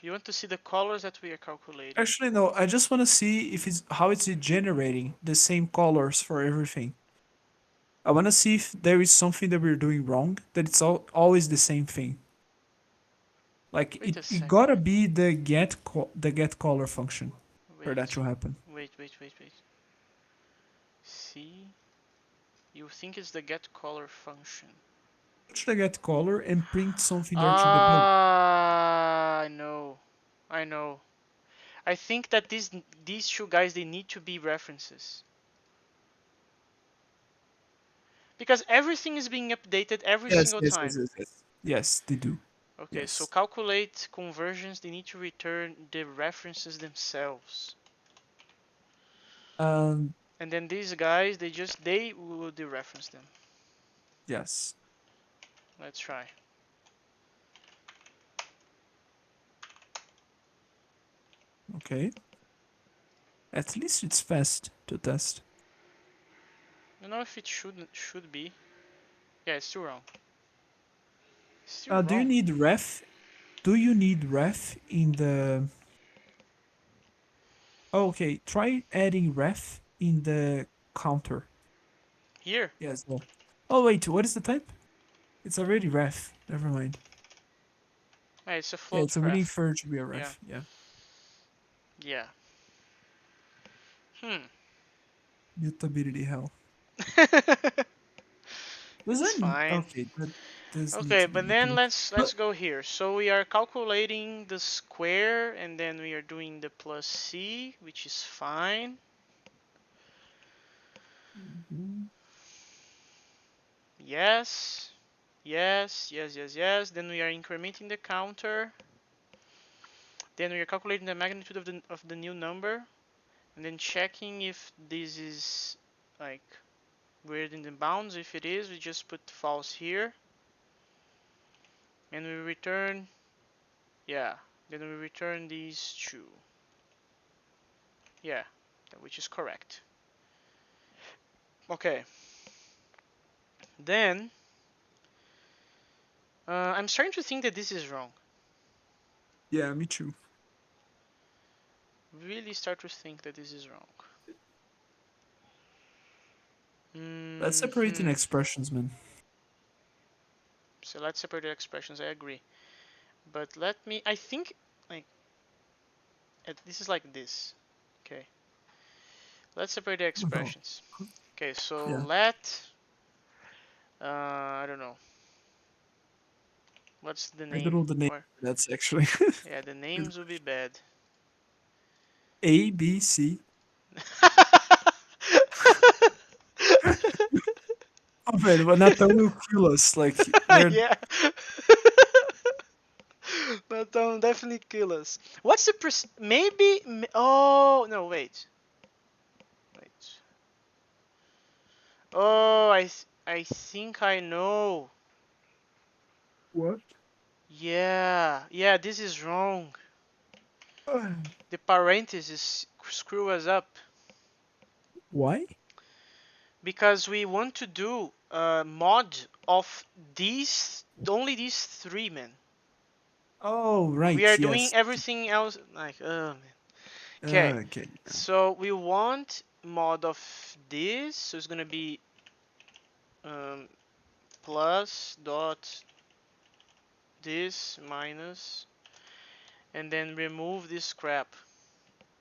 S1: You want to see the colors that we are calculating?
S2: Actually, no. I just want to see if it's how it's generating the same colors for everything. I want to see if there is something that we're doing wrong. That it's always the same thing. Like
S1: Wait a
S2: it
S1: sec.
S2: gotta be the get color function for that
S1: Wait.
S2: to happen.
S1: Wait. See? You think it's the get color function?
S2: Touch the get color and print something there to debug.
S1: Ah, I know. I know. I think that these two guys they need to be references because everything is being updated every
S2: Yes,
S1: single
S2: yes, yes,
S1: time.
S2: yes, yes. Yes, they do.
S1: Okay, so
S2: Yes.
S1: calculate conversions. They need to return the references themselves,
S2: Um.
S1: and then these guys they will dereference them.
S2: Yes.
S1: Let's try.
S2: Okay. At least it's fast to test.
S1: I don't know if it should be. Yeah, it's still wrong. Still
S2: Do you
S1: wrong.
S2: need ref? Do you need ref in the? Oh, okay, try adding ref in the counter.
S1: Here.
S2: Yes. No. Oh wait, what is the type? It's already ref. Never mind.
S1: Hey, it's a
S2: Yeah,
S1: float
S2: it's already
S1: ref.
S2: inferred to be a
S1: Yeah.
S2: ref. Yeah.
S1: Yeah. Hmm.
S2: Mutability hell. Does
S1: It's
S2: that
S1: fine.
S2: okay? That does need
S1: Okay,
S2: to be
S1: but then
S2: mutable.
S1: let's
S2: But
S1: go here. So we are calculating the square and then we are doing the plus c, which is fine.
S2: Mhm.
S1: Yes. Yes. Then we are incrementing the counter. Then we are calculating the magnitude of the new number and then checking if this is like within the bounds. If it is, we just put false here and we return, yeah, then we return these two. Yeah, which is correct. Okay, then I'm starting to think that this is wrong.
S2: yeah, me too.
S1: Really start to think that this is wrong.
S2: Let's separate in
S1: Hmm.
S2: expressions, man.
S1: So let's separate the expressions. I agree, but let me. I think like this is like this. Okay, let's separate the
S2: No.
S1: expressions. Okay, so
S2: Yeah.
S1: let I don't know. What's the
S2: I don't
S1: name?
S2: know the name.
S1: Or
S2: That's actually
S1: yeah, the names will be bad.
S2: A B C. Oh man, but Nathan will kill us. Like we're
S1: Yeah. But definitely kill us. What's the maybe? Oh no, wait. Oh, I think I know.
S2: what?
S1: Yeah. This is wrong. The parentheses screw us up
S2: Why?
S1: because we want to do a mod of these only these three men.
S2: Oh
S1: We are
S2: right,
S1: doing
S2: yes.
S1: everything else like oh man. Okay,
S2: Okay.
S1: so we want mod of this, so it's gonna be um, plus dot this minus, and then remove this crap.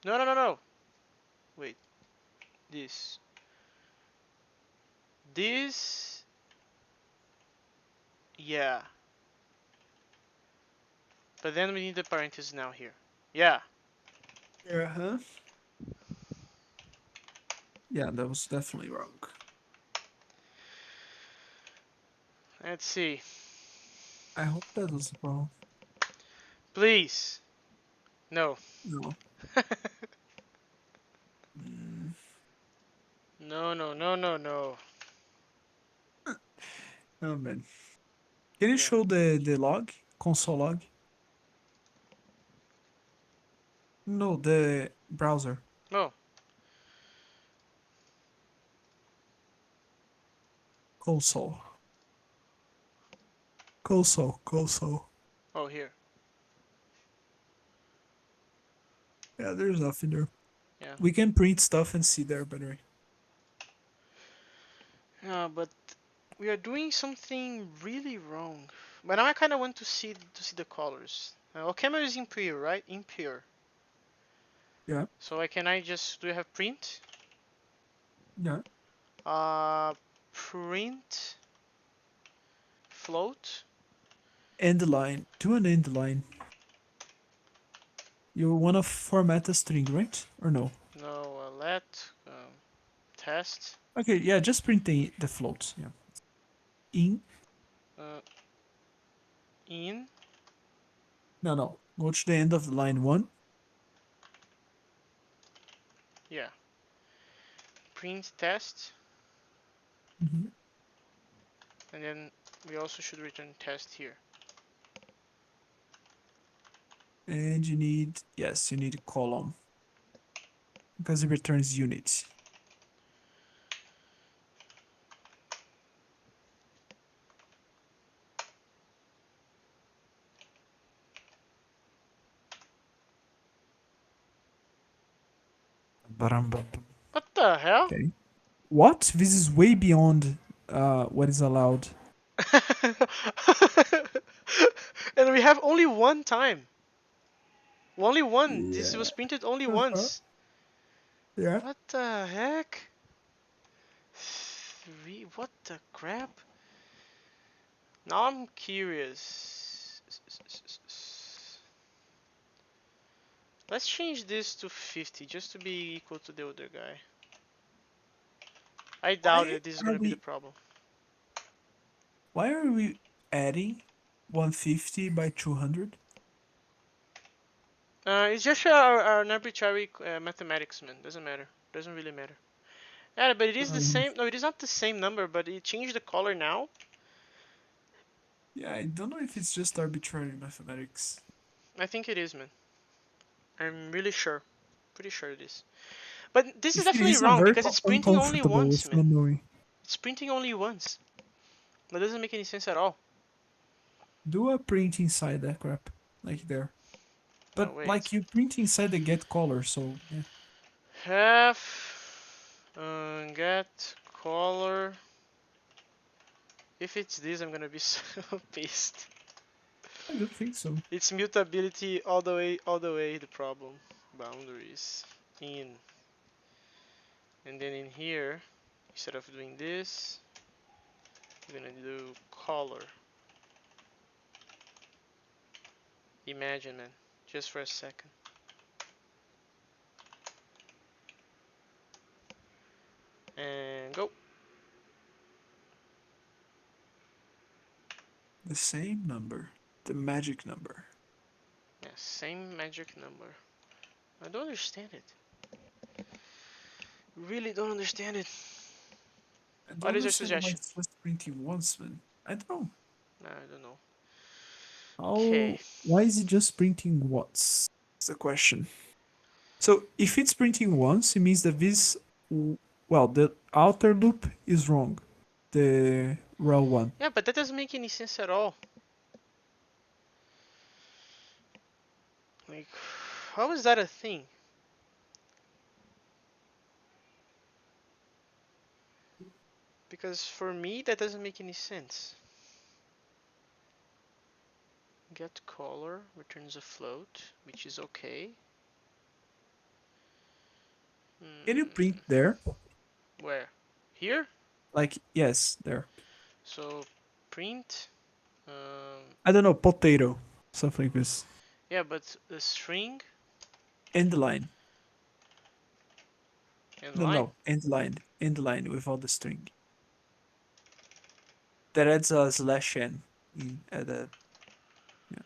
S1: No. Wait, this, this, yeah. But then we need the parentheses now here. Yeah.
S2: Uh huh. Yeah, that was definitely wrong.
S1: Let's see.
S2: I hope that was wrong.
S1: Please. No.
S2: No. Mm,
S1: No.
S2: oh man. Can you
S1: Yeah.
S2: show the log? Console log? No, the browser.
S1: Oh.
S2: Console. Console.
S1: Oh, here.
S2: Yeah, there's nothing there.
S1: Yeah.
S2: We can print stuff and see there, by the way.
S1: Yeah, but we are doing something really wrong. But now I kind of want to see the colors. OCaml is impure, right? Impure.
S2: Yeah,
S1: So I just do I have print?
S2: yeah.
S1: Uh, print float.
S2: End line. Do an end line. You wanna format a string, right? Or no?
S1: No, let test.
S2: Okay, yeah, just print the floats. Yeah. In.
S1: Uh, in.
S2: No. Go to the end of the line one.
S1: Yeah. Print test,
S2: Mhm.
S1: and then we also should return test here.
S2: And you need, yes, you need a column because it returns units.
S1: What the hell?
S2: Okay. What? This is way beyond what is allowed.
S1: And we have only one time. Only one. This
S2: Yeah.
S1: was printed only
S2: Uh-huh.
S1: once.
S2: Yeah.
S1: What the heck? Three. What the crap? Now I'm curious. Let's change this to 50 just to be equal to the other guy. I doubt
S2: Why
S1: that this is
S2: are
S1: gonna be the
S2: we
S1: problem.
S2: why are we adding 150 by 200?
S1: It's just an arbitrary mathematics, man. Doesn't matter. Doesn't really matter. Yeah, but it is the
S2: Um,
S1: same. No, it is not the same number, but it changed the color now.
S2: yeah, I don't know if it's just arbitrary mathematics.
S1: I think it is, man. I'm really sure. Pretty sure it is. But this is
S2: If it
S1: definitely
S2: is, I'm
S1: wrong
S2: very
S1: because it's printing only
S2: uncomfortable
S1: once,
S2: with
S1: man.
S2: not knowing.
S1: It's printing only once. That doesn't make any sense at all.
S2: Do a print inside that crap, like there.
S1: Oh,
S2: But
S1: wait.
S2: like you print inside the get color, so yeah.
S1: Have get color. If it's this, I'm gonna be so pissed.
S2: I don't think so.
S1: It's mutability all the way. The problem. Boundaries in, and then in here, instead of doing this, we're gonna do color. Imagine, man, just for a second. And go.
S2: The same number. The magic number.
S1: Yeah, same magic number. I don't understand it. Really don't understand it.
S2: I don't
S1: What is your
S2: understand why
S1: suggestion?
S2: it's just printing once, man. I don't know.
S1: I don't know. Okay.
S2: How why is it just printing once? That's the question. So if it's printing once, it means that well, the outer loop is wrong. The row one.
S1: Yeah, but that doesn't make any sense at all. Like, how is that a thing? Because for me, that doesn't make any sense. Get color returns a float, which is okay.
S2: Can you print
S1: Hmm,
S2: there?
S1: where? Here?
S2: Like yes, there.
S1: So print. Um,
S2: I don't know, potato. Something like this.
S1: yeah, but the string
S2: End line.
S1: and
S2: No,
S1: line.
S2: no, end line. End line with all the string. That adds a slash n in at a yeah,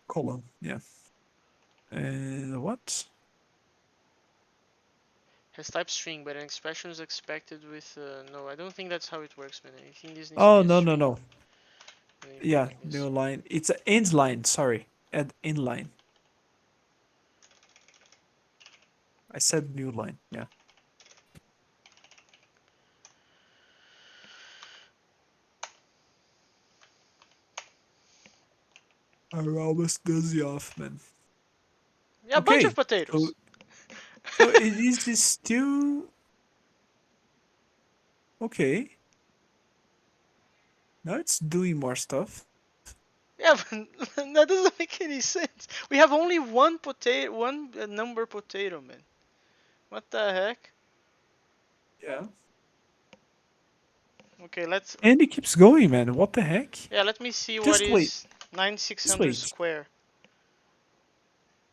S2: column. Yeah. And what?
S1: Has type string, but an expression is expected with. No, I don't think that's how it works, man. I think this needs to
S2: Oh
S1: be a
S2: no no
S1: string.
S2: no.
S1: Let me put it
S2: Yeah,
S1: like this.
S2: new line. It's an end line. Sorry, add end line. I said new line. Yeah. I'm almost dizzy off, man.
S1: Yeah, a bunch of
S2: Okay. So
S1: potatoes.
S2: so it is still okay. Now it's doing more stuff.
S1: Yeah, but that doesn't make any sense. We have only one potato, one number potato, man. What the heck?
S2: Yeah.
S1: Okay, let's.
S2: And it keeps going, man. What the heck?
S1: Yeah, let me see what
S2: Just wait.
S1: is 9600
S2: Just wait.
S1: square.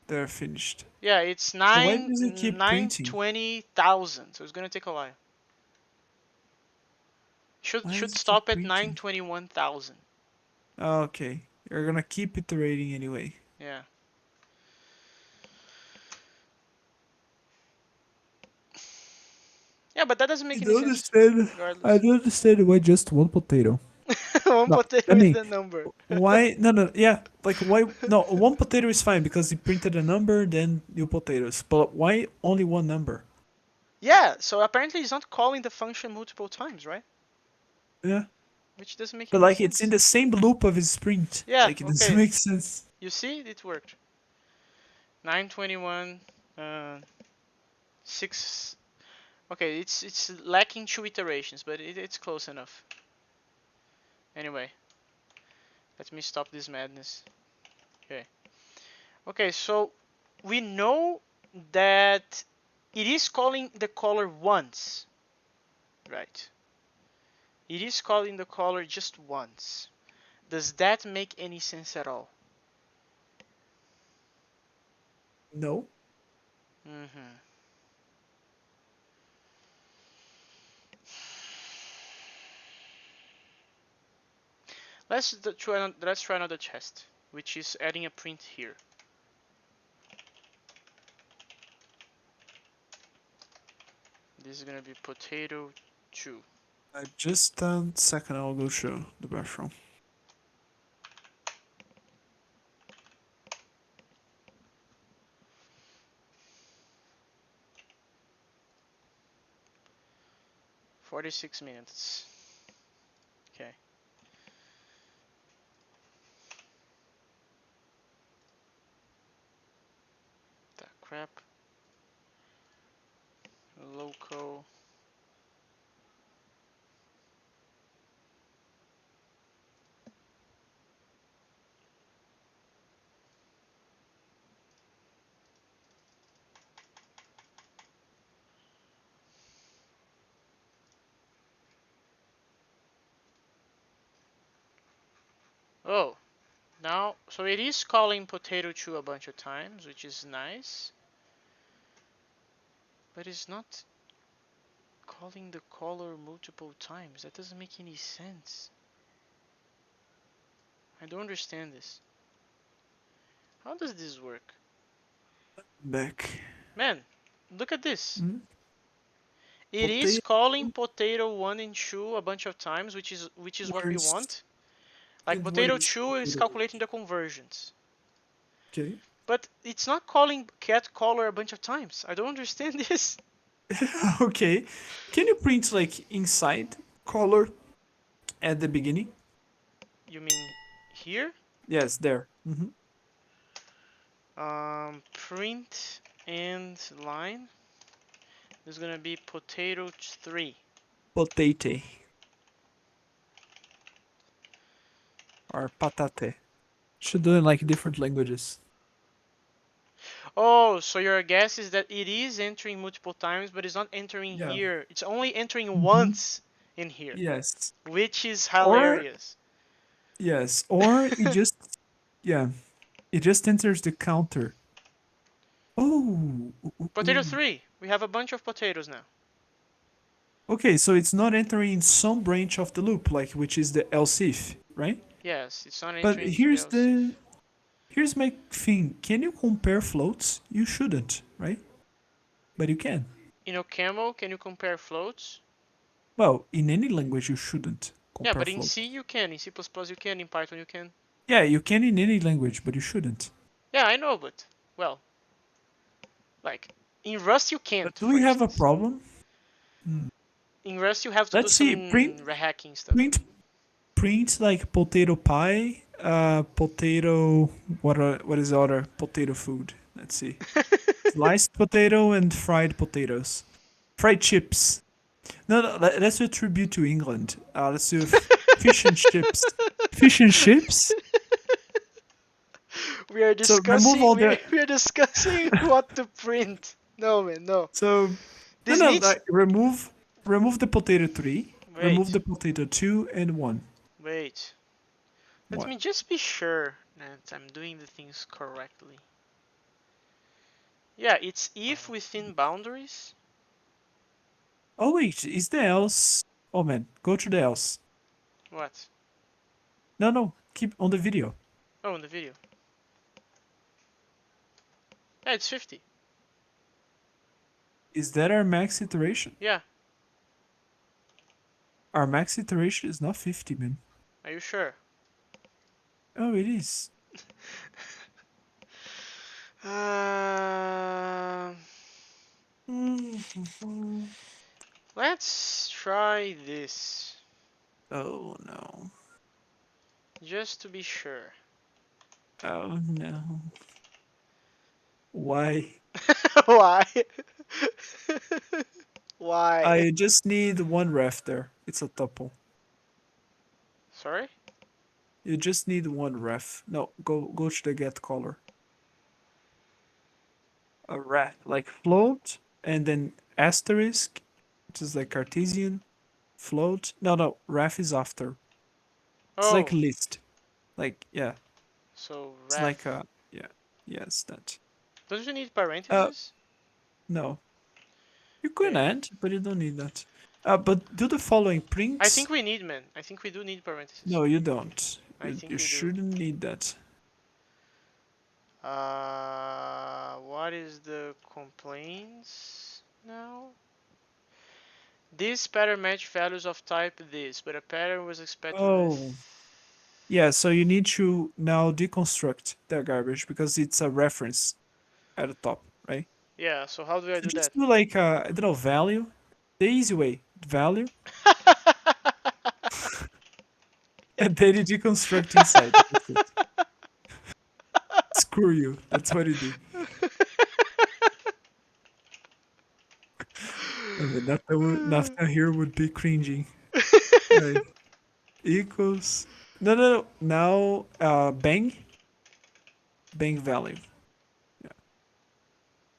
S2: They're finished.
S1: Yeah, it's
S2: But why does it keep
S1: nine
S2: printing?
S1: 20,000. So it's gonna take a while.
S2: Why
S1: Should
S2: does it keep
S1: stop at
S2: printing?
S1: 921,000.
S2: Okay. You're gonna keep iterating anyway.
S1: Yeah. Yeah, but that doesn't
S2: I
S1: make any
S2: don't
S1: sense
S2: understand. I
S1: regardless.
S2: don't understand why just one potato.
S1: One
S2: No,
S1: potato
S2: let
S1: is
S2: me.
S1: the number.
S2: Why? No, no, yeah. Like, why? No, one potato is fine because he printed a number, then new potatoes. But why only one number?
S1: Yeah, so apparently he's not calling the function multiple times, right?
S2: Yeah.
S1: Which doesn't make
S2: But,
S1: any
S2: like, it's in
S1: sense.
S2: the same loop of his sprint.
S1: Yeah,
S2: Like, it doesn't
S1: okay.
S2: make sense.
S1: You see, it worked. 921, 6. Okay, it's lacking 2 iterations, but it's close enough. Anyway, let me stop this madness. Okay. Okay, so we know that it is calling the caller once, right? It is calling the caller just once. Does that make any sense at all?
S2: No.
S1: Mm-hmm. Let's try another test, which is adding a print here. This is gonna be potato 2.
S2: Just a second, I'll go to the bathroom.
S1: $46. Okay. That crap. Local. Oh, now, so it is calling potato 2 a bunch of times, which is nice. But it's not calling the caller multiple times. That doesn't make any sense. I don't understand this. How does this work?
S2: Back.
S1: Man, look at this.
S2: Mm.
S1: It is
S2: Potato
S1: calling potato 1 and 2 a bunch of times, which is what we
S2: worst.
S1: want. Like
S2: And what
S1: potato
S2: is
S1: 2 is
S2: potato?
S1: calculating the conversions.
S2: Okay.
S1: But it's not calling cat caller a bunch of times. I don't understand this.
S2: Okay. Can you print like inside color at the beginning?
S1: You mean here?
S2: Yes, there.
S1: Print and line. There's gonna be potato 3.
S2: Potato or patate. Should do it like different languages.
S1: Oh, so your guess is that it is entering multiple times, but it's not entering
S2: Yeah.
S1: here. It's only entering
S2: hmm
S1: once in here,
S2: Yes.
S1: which is
S2: Or
S1: hilarious.
S2: yes. Or it just yeah. It just enters the counter. Oh.
S1: Potato 3. We have a bunch of potatoes now.
S2: Okay, so it's not entering some branch of the loop, like which is the else if, right?
S1: Yes, it's not
S2: But
S1: entering into the else if.
S2: here's my thing. Can you compare floats? You shouldn't, right? But you can.
S1: In OCaml, can you compare floats?
S2: Well, in any language you shouldn't
S1: Yeah,
S2: compare
S1: but in C
S2: floats.
S1: you can. In C++ you can. In Python you can.
S2: Yeah, you can in any language, but you shouldn't.
S1: Yeah, I know, but, well, like, in Rust you
S2: But
S1: can't,
S2: do
S1: for
S2: we have a
S1: instance.
S2: problem?
S1: In Rust you have to do
S2: Let's see.
S1: some rehacking stuff.
S2: Print like potato pie, potato. What is the other potato food? Let's see. Sliced potato and fried potatoes. Fried chips. No, no, let's do a tribute to England. Let's do fish and chips. Fish and chips.
S1: we are
S2: So remove
S1: discussing
S2: all
S1: we
S2: the.
S1: we are discussing what to print. No man, no.
S2: So no,
S1: This
S2: no.
S1: needs
S2: Remove the potato 3. Remove
S1: wait,
S2: the potato 2 and 1.
S1: wait. Let
S2: What?
S1: me just be sure that I'm doing the things correctly. Yeah, it's if within boundaries.
S2: Oh wait, is the else? Oh man, go to the else.
S1: What?
S2: No, no. Keep on the video.
S1: Oh, in the video. Yeah, it's 50.
S2: Is that our max iteration?
S1: Yeah,
S2: Our max iteration is not 50, man.
S1: are you sure?
S2: Oh, it is.
S1: Uh, let's try this
S2: Oh no.
S1: just to be sure.
S2: Oh no. Why?
S1: Why? Why?
S2: I just need one ref there. It's a tuple.
S1: Sorry?
S2: You just need one ref. No, go to the get color. A ref, like float, and then asterisk, which is like Cartesian. Float. No, ref is after. It's like
S1: Oh,
S2: list. Like, yeah.
S1: so
S2: It's like
S1: ref.
S2: a, yeah. Yes, that.
S1: Don't you need
S2: Uh,
S1: parentheses?
S2: no. You can
S1: Okay.
S2: add, but you don't need that. But do the following
S1: I
S2: print.
S1: think we need, man. I think we do need parentheses.
S2: No, you don't.
S1: I
S2: You
S1: think we do.
S2: shouldn't need that.
S1: What is the complaints now? This pattern match values of type this, but a pattern was expected
S2: Oh,
S1: with.
S2: yeah. So you need to now deconstruct that garbage because it's a reference at the top, right?
S1: Yeah, so how do I
S2: So
S1: do that?
S2: just do like I don't know, value. The easy way, value, and then you deconstruct inside. That's it. Screw you. That's what you do. I mean, nothing here would be cringing. Right. Equals. No. Now, bang value. Yeah.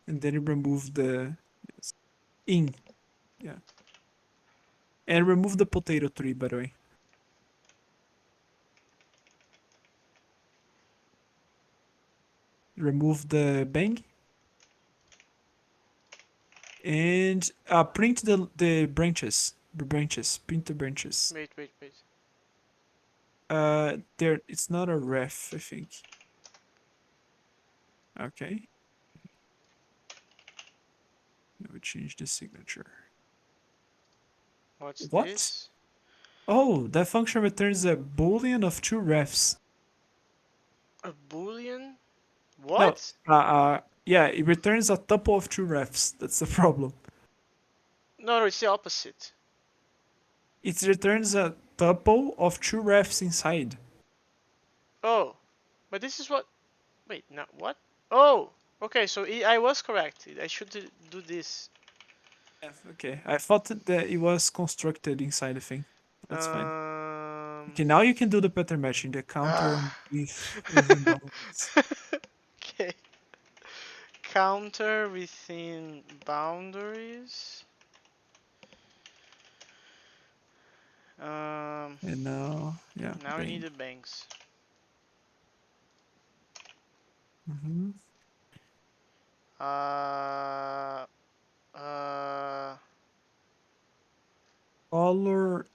S2: And then you remove the yes, in. Yeah. And remove the potato tree, by the way. Remove the bang and print the branches. The branches. Print the branches.
S1: Wait.
S2: There. It's not a ref, I think. Okay. Let me change the signature.
S1: What's
S2: What?
S1: this?
S2: Oh, that function returns a boolean of two refs.
S1: A boolean?
S2: No,
S1: What?
S2: yeah, it returns a tuple of two refs. That's the problem.
S1: No, it's the opposite.
S2: It returns a tuple of two refs inside.
S1: Oh, but this is what. Wait, now what? Oh, okay. So I was correct. I should do this.
S2: Yeah, okay. I thought that it was constructed inside the thing. That's fine.
S1: Um.
S2: Okay, now you can do the pattern matching, the counter
S1: Ah.
S2: within boundaries.
S1: Okay. Counter within boundaries. Um.
S2: And now, yeah,
S1: Now we need
S2: bang.
S1: the banks.
S2: hmm
S1: Uh. Uh.
S2: Color,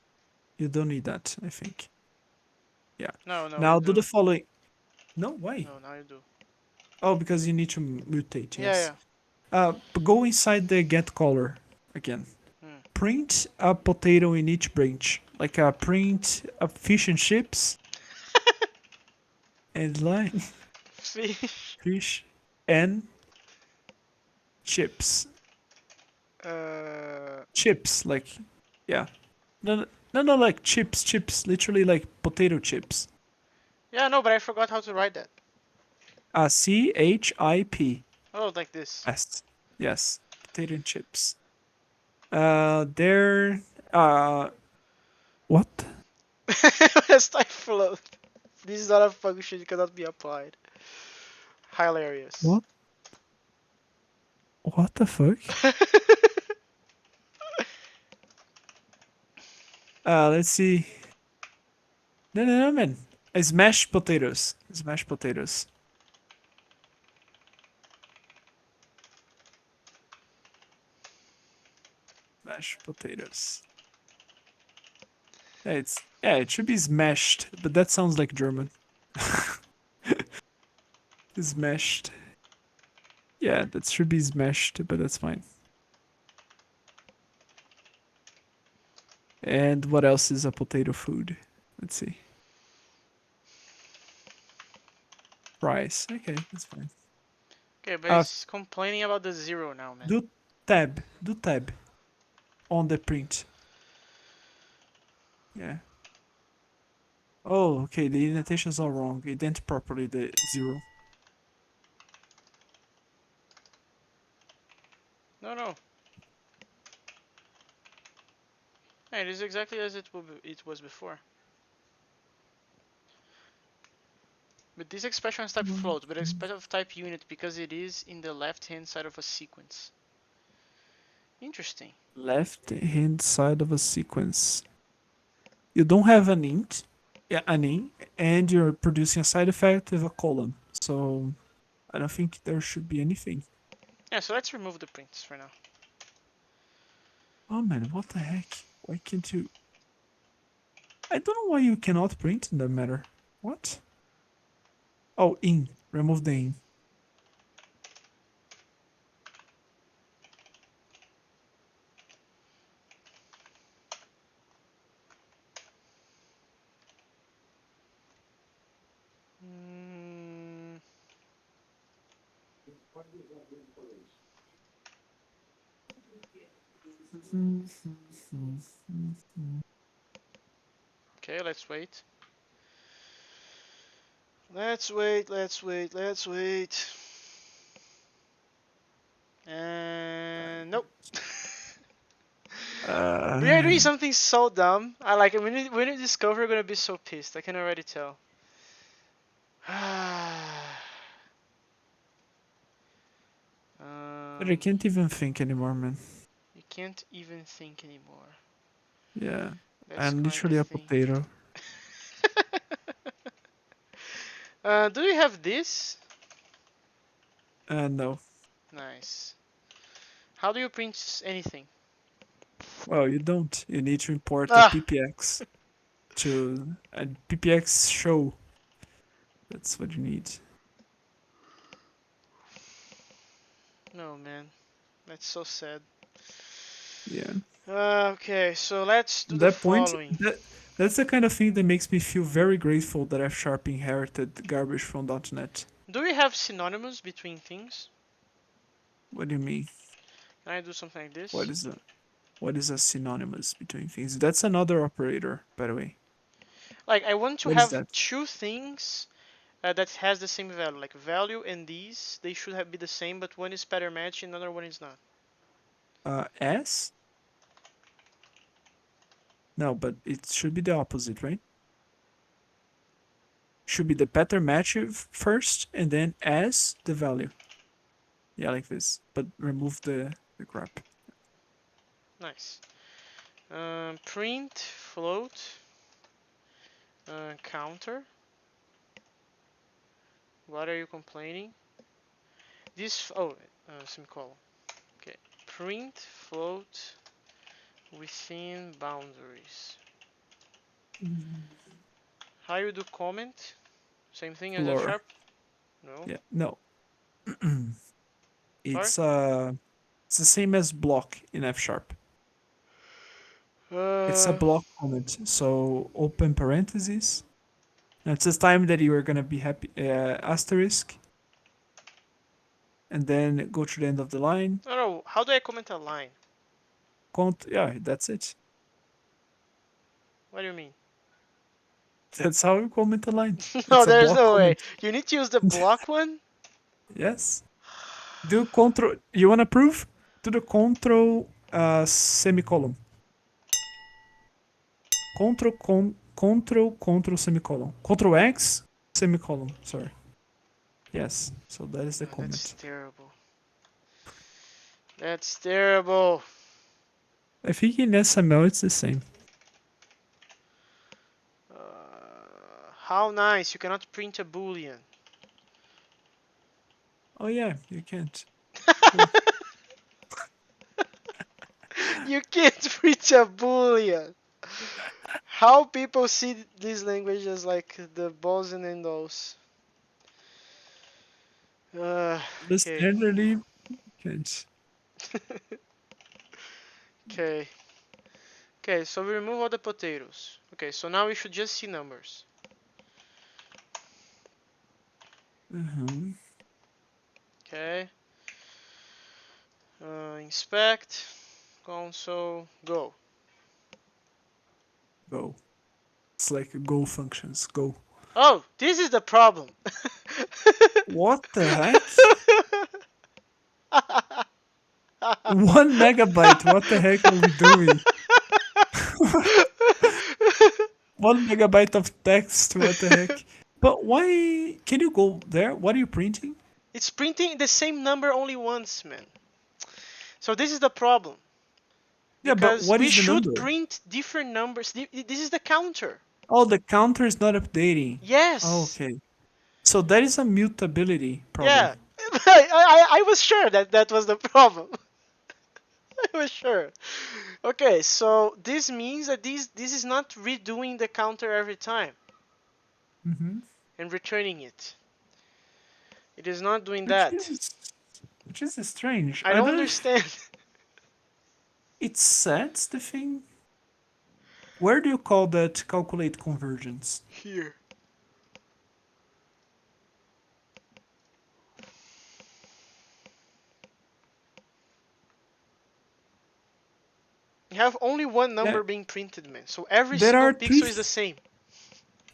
S2: you don't need that, I think. Yeah.
S1: No, you
S2: Now do the
S1: do.
S2: following. No, why?
S1: No, now you do.
S2: Oh, because you need to mutate,
S1: Yeah,
S2: yes.
S1: yeah.
S2: But go inside the get color again.
S1: Hmm.
S2: Print a potato in each branch. Like print a fish and chips and line
S1: Fish.
S2: fish and chips.
S1: Uh.
S2: Chips, like yeah. No, like chips, literally like potato chips.
S1: Yeah, no, but I forgot how to write that.
S2: CHIP.
S1: Oh, like this.
S2: Yes, potato and chips. There. What?
S1: Rest I float. This is not a function, it cannot be applied. Hilarious.
S2: What? What the fuck? Let's see. No, man. Smashed potatoes. Smashed potatoes. Mashed potatoes. It should be smashed, but that sounds like German. Smashed. Yeah, that should be smashed, but that's fine. And what else is a potato food? Let's see. Rice. Okay, that's fine.
S1: Okay, but
S2: Uh,
S1: it's complaining about the zero now, man.
S2: do tab on the print. Yeah. Oh, okay, the indentations are wrong. Indent properly the zero.
S1: is exactly as it was before. But this expression is type float, but expression of type unit because it is in the left-hand side of a sequence. Interesting.
S2: Left-hand side of a sequence. You don't have an int, and you're producing a side effect with a column. So I don't think there should be anything.
S1: Yeah, so let's remove the prints for now.
S2: Oh man, what the heck? Why can't you? I don't know why you cannot print in that matter. What? Oh, in. Remove the in.
S1: Mm, okay, let's wait. Let's wait. And nope. We are doing something so dumb. I like it. When you discover, you're gonna be so pissed. I can already tell.
S2: But I
S1: um,
S2: can't even think anymore, man.
S1: you can't even think anymore.
S2: Yeah,
S1: That's
S2: I'm
S1: kind of
S2: literally a
S1: thing.
S2: potato.
S1: Do you have this?
S2: No.
S1: Nice. How do you print anything?
S2: Well, you don't. You need to import a
S1: Ah,
S2: ppx to a ppx show. That's what you need.
S1: no, man. That's so sad.
S2: Yeah.
S1: Okay, so let's do
S2: At
S1: the
S2: that point,
S1: following.
S2: that's the kind of thing that makes me feel very grateful that F# inherited garbage from .NET.
S1: Do we have synonyms between things?
S2: What do you mean?
S1: Can I do something like
S2: What
S1: this?
S2: is a what is a synonymous between things? That's another operator, by the way.
S1: Like, I want to
S2: What is
S1: have
S2: that?
S1: two things that has the same value. Like, value and these, they should be the same, but one is pattern match and another one is not.
S2: S? No, but it should be the opposite, right? Should be the pattern match first, and then S the value. Yeah, like this. But remove the crap.
S1: Nice. Print, float, counter. What are you complaining? This, oh, semicolon. Okay. Print, float, within boundaries. How you do comment? Same thing as F
S2: Floor.
S1: sharp? No.
S2: Yeah, no.
S1: Sorry?
S2: It's the same as block in F#. It's a
S1: Uh,
S2: block comment. So open parentheses. Now it's this time that you are gonna be happy asterisk, and then go to the end of the line.
S1: no. How do I comment a line?
S2: Yeah, that's it.
S1: What do you mean?
S2: That's how you comment a line.
S1: No,
S2: It's a
S1: there's
S2: block
S1: no way.
S2: comment.
S1: You need to use the block one?
S2: Yes. Do control. You wanna prove? Do the control semicolon. Control semicolon. Control X semicolon. Sorry. Yes. So that is the
S1: Oh, that's
S2: comment.
S1: terrible. That's terrible.
S2: I think in SML it's the same.
S1: How nice. You cannot print a boolean.
S2: Oh yeah, you can't. Cool.
S1: You can't print a boolean. How people see this language as like the balls and endos.
S2: The
S1: Okay.
S2: standardly can't.
S1: Okay. Okay, so we remove all the potatoes. Okay, so now we should just see numbers. Okay. Inspect. Console. Go.
S2: Go. It's like go functions. Go.
S1: Oh, this is the problem.
S2: What the heck? 1 megabyte. What the heck are we doing? 1 megabyte of text. What the heck? But why? Can you go there? What are you printing?
S1: It's printing the same number only once, man. So this is the problem.
S2: Yeah, but
S1: Because
S2: what
S1: we
S2: is the
S1: should
S2: number?
S1: print different numbers. This is the counter.
S2: Oh, the counter is not updating.
S1: Yes.
S2: Okay. So that is a mutability problem.
S1: Yeah. I was sure that that was the problem. I was sure. Okay, so this means that this is not redoing the counter every time
S2: Mm-hmm.
S1: and returning it. It is not doing
S2: Which
S1: that.
S2: is which is strange.
S1: I
S2: I
S1: don't
S2: don't.
S1: understand.
S2: It sets the thing. Where do you call that calculate convergence?
S1: Here. You have only one
S2: Yeah,
S1: number being printed, man. So every
S2: there
S1: single
S2: are three.
S1: pixel is the same.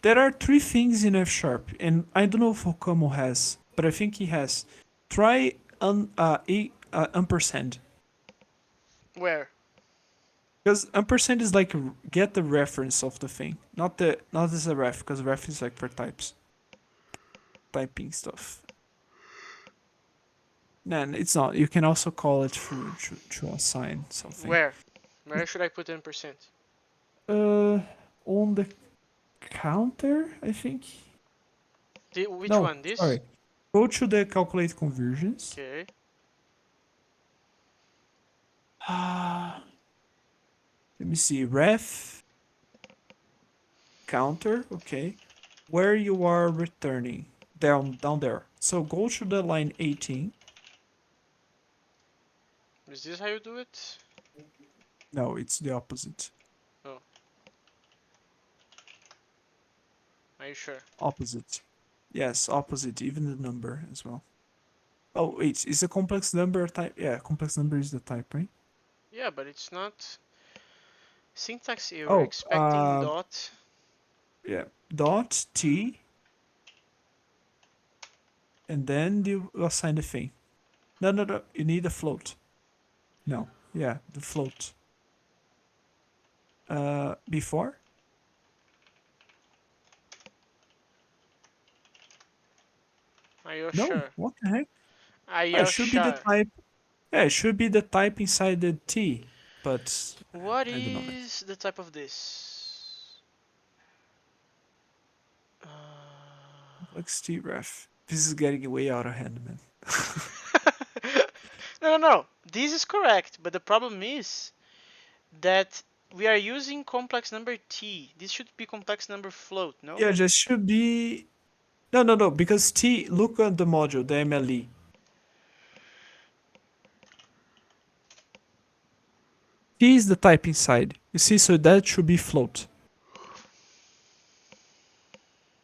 S2: There are three things in F sharp, and I don't know if OCaml has, but I think he has. Try ampersand,
S1: Where?
S2: because ampersand is like get the reference of the thing, not as a ref, because ref is like for typing stuff. No, it's not. You can also call it to assign something.
S1: Where? Where should I put 10%?
S2: Uh, on the counter, I think.
S1: Which
S2: No,
S1: one? This?
S2: sorry. Go to the calculate conversions.
S1: Okay.
S2: Ah, let me see. Ref counter. Okay, where you are returning down there. So go to the line 18.
S1: Is this how you do it?
S2: No, it's the opposite.
S1: Oh, are you sure?
S2: Opposite. Yes, opposite. Even the number as well. Oh wait, is a complex number a type? Yeah, complex number is the type, right?
S1: Yeah, but it's not syntax error.
S2: Oh,
S1: Expecting dot.
S2: yeah. Dot T, and then you assign the thing. No, no, no. You need a float. No. Yeah, the float. Before?
S1: Are you
S2: No.
S1: sure?
S2: What the heck?
S1: Are
S2: It
S1: you
S2: should be the
S1: sure?
S2: type. Yeah, it should be the type inside the T. But
S1: What
S2: I don't know, man.
S1: is the type of this? Uh...
S2: Complex T ref. This is getting way out of hand, man.
S1: no, no, no. This is correct, but the problem is that we are using complex number t. This should be complex number float, no?
S2: Yeah, just should be. No, no, no. Because T. Look at the module, the MLE. T is the type inside. You see, so that should be float.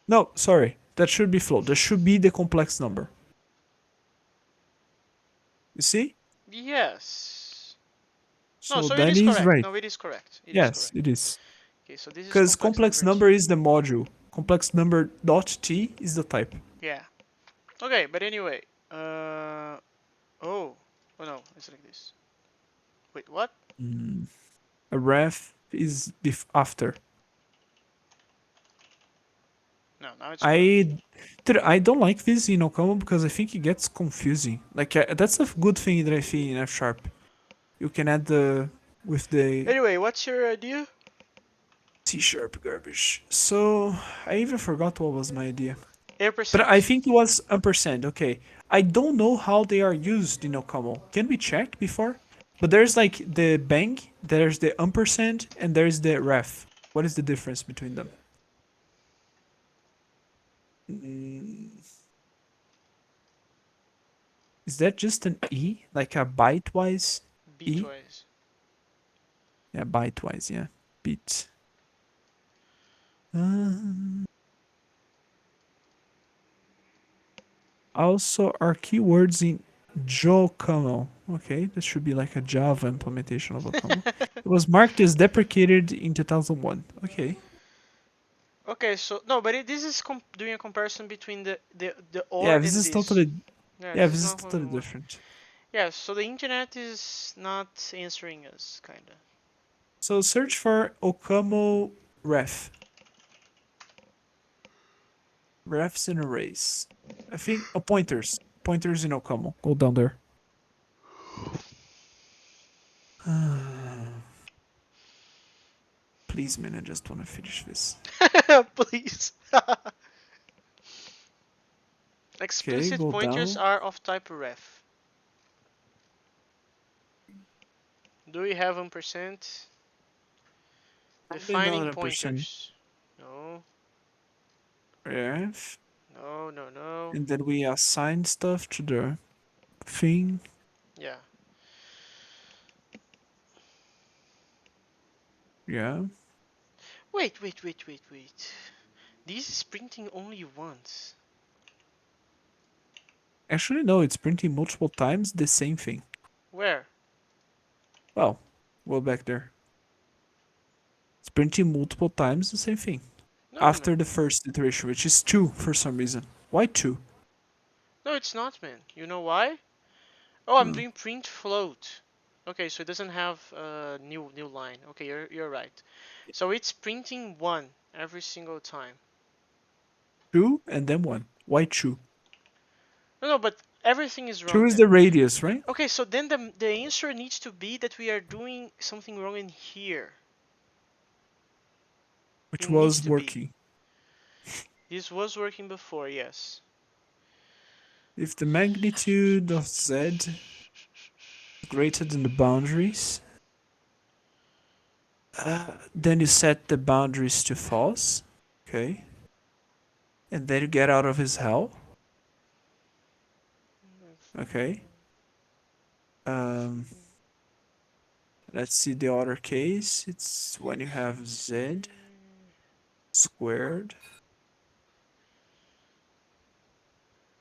S2: No, sorry. That should be float. That should be the complex number. You see?
S1: Yes. No,
S2: So
S1: so it
S2: that
S1: is
S2: is
S1: correct.
S2: right.
S1: No, it is correct. It is
S2: Yes,
S1: correct.
S2: it is.
S1: Okay, so this is
S2: Because
S1: complex
S2: complex
S1: number
S2: number
S1: t.
S2: is the module. Complex number dot T is the type.
S1: Yeah. Okay, but anyway. Oh. Oh no, it's like this. Wait, what?
S2: A ref is after.
S1: No, now it's correct.
S2: I don't like this in OCaml because I think it gets confusing. Like that's a good thing that I see in F sharp. You can add the with the
S1: Anyway, what's your idea?
S2: C sharp garbage. So I even forgot what was my idea. But I
S1: Ampersand.
S2: think it was ampersand. Okay. I don't know how they are used in OCaml. Can we check before? But there's like the bang, there's the ampersand, and there's the ref. What is the difference between them? Is that just an E? Like a byte-wise E?
S1: Bitwise.
S2: Yeah, byte-wise, yeah. Bit. Um, also, are keywords in JOCaml. Okay, that should be like a Java implementation of OCaml. It was marked as deprecated in 2001. Okay.
S1: Okay, so no, but this is doing a comparison between the or
S2: Yeah, this
S1: and
S2: is
S1: this.
S2: totally.
S1: Yeah,
S2: Yeah,
S1: this is
S2: this is
S1: not what we
S2: totally
S1: want.
S2: different.
S1: Yeah, so the internet is not answering us, kinda.
S2: So search for OCaml ref. Refs and arrays. I think pointers. Pointers in OCaml. Go down there. Please, man, I just want to finish this.
S1: Please.
S2: Okay,
S1: Explicit
S2: go
S1: pointers
S2: down.
S1: are of type ref. Do we have 1%?
S2: Probably not
S1: Defining
S2: 100%
S1: pointers. No,
S2: ref.
S1: no, no, no.
S2: And then we assign stuff to the thing.
S1: Yeah.
S2: Yeah.
S1: Wait, wait, wait, wait, wait. This is printing only once.
S2: Actually, no, it's printing multiple times the same thing.
S1: Where?
S2: Well, go back there. It's printing multiple times the same thing.
S1: No, man.
S2: After the first iteration, which is 2 for some reason. Why 2?
S1: No, it's not, man. You know why? Oh, I'm
S2: Hmm.
S1: doing print float. Okay, so it doesn't have a new line. Okay, you're right. So it's printing 1 every single time.
S2: 2 and then 1. Why 2?
S1: No, no, but everything is
S2: 2
S1: wrong
S2: is
S1: then.
S2: the radius, right?
S1: Okay, so then the answer needs to be that we are doing something wrong in here. It
S2: Which
S1: needs
S2: was
S1: to be.
S2: working.
S1: This was working before, yes.
S2: If the magnitude of z is greater than the boundaries, then you set the boundaries to false. Okay. And then you get out of his hell. Okay. Um, let's see the other case. It's when you have z squared.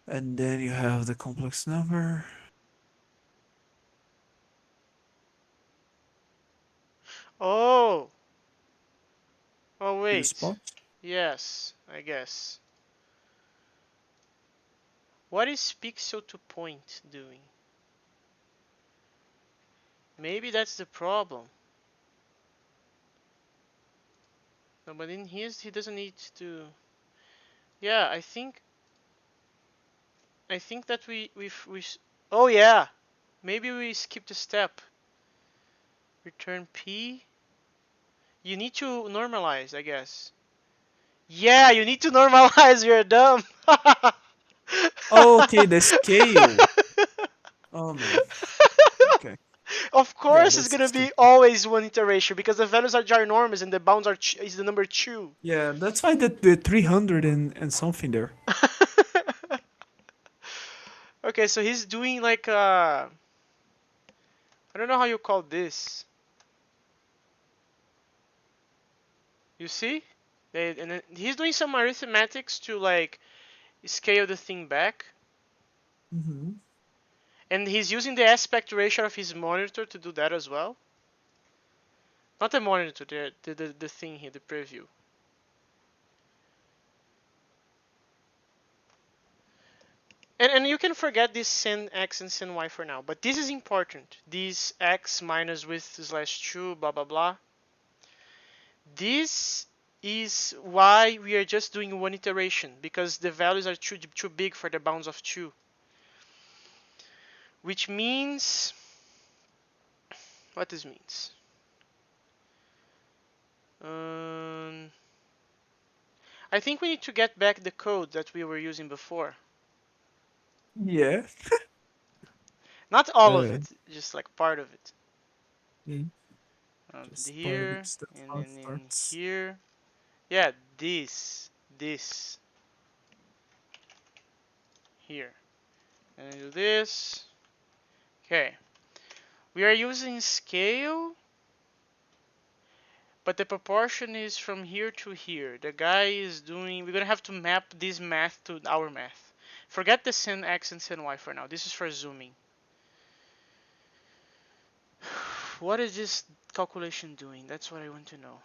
S2: And then you have the complex number.
S1: Oh! Oh,
S2: The
S1: wait.
S2: spot.
S1: Yes, I guess. What is pixel to point doing? Maybe that's the problem. No, but in his, he doesn't need to. Yeah, I think that we. Oh yeah, maybe we skipped a step. Return p. You need to normalize, I guess. Yeah, you need to normalize. You're dumb.
S2: Oh, okay, the scale. Oh man. Okay.
S1: Of
S2: Yeah,
S1: course, it's
S2: that's
S1: gonna be
S2: stupid.
S1: always one iteration because the values are ginormous and the bounds are is the number 2.
S2: Yeah, that's why the 300 and something there.
S1: Okay, so he's doing like I don't know how you call this. You see? And then he's doing some arithmetics to like scale the thing back.
S2: Mm-hmm.
S1: And he's using the aspect ratio of his monitor to do that as well. Not the monitor, the thing here, the preview. And you can forget this sin x and sin y for now, but this is important. This x minus with slash 2, blah blah blah. This is why we are just doing one iteration, because the values are too big for the bounds of 2. Which means, what this means? Um, I think we need to get back the code that we were using before.
S2: Yeah.
S1: Not all of
S2: Uh,
S1: it, just like part of it.
S2: mm, just part of it.
S1: Here,
S2: That's
S1: and
S2: how it
S1: then in
S2: starts.
S1: here. Yeah, this, here. And then do this. Okay. We are using scale, but the proportion is from here to here. The guy is doing, we're gonna have to map this math to our math. Forget the sin x and sin y for now. This is for zooming. What is this calculation doing? That's what I want to know.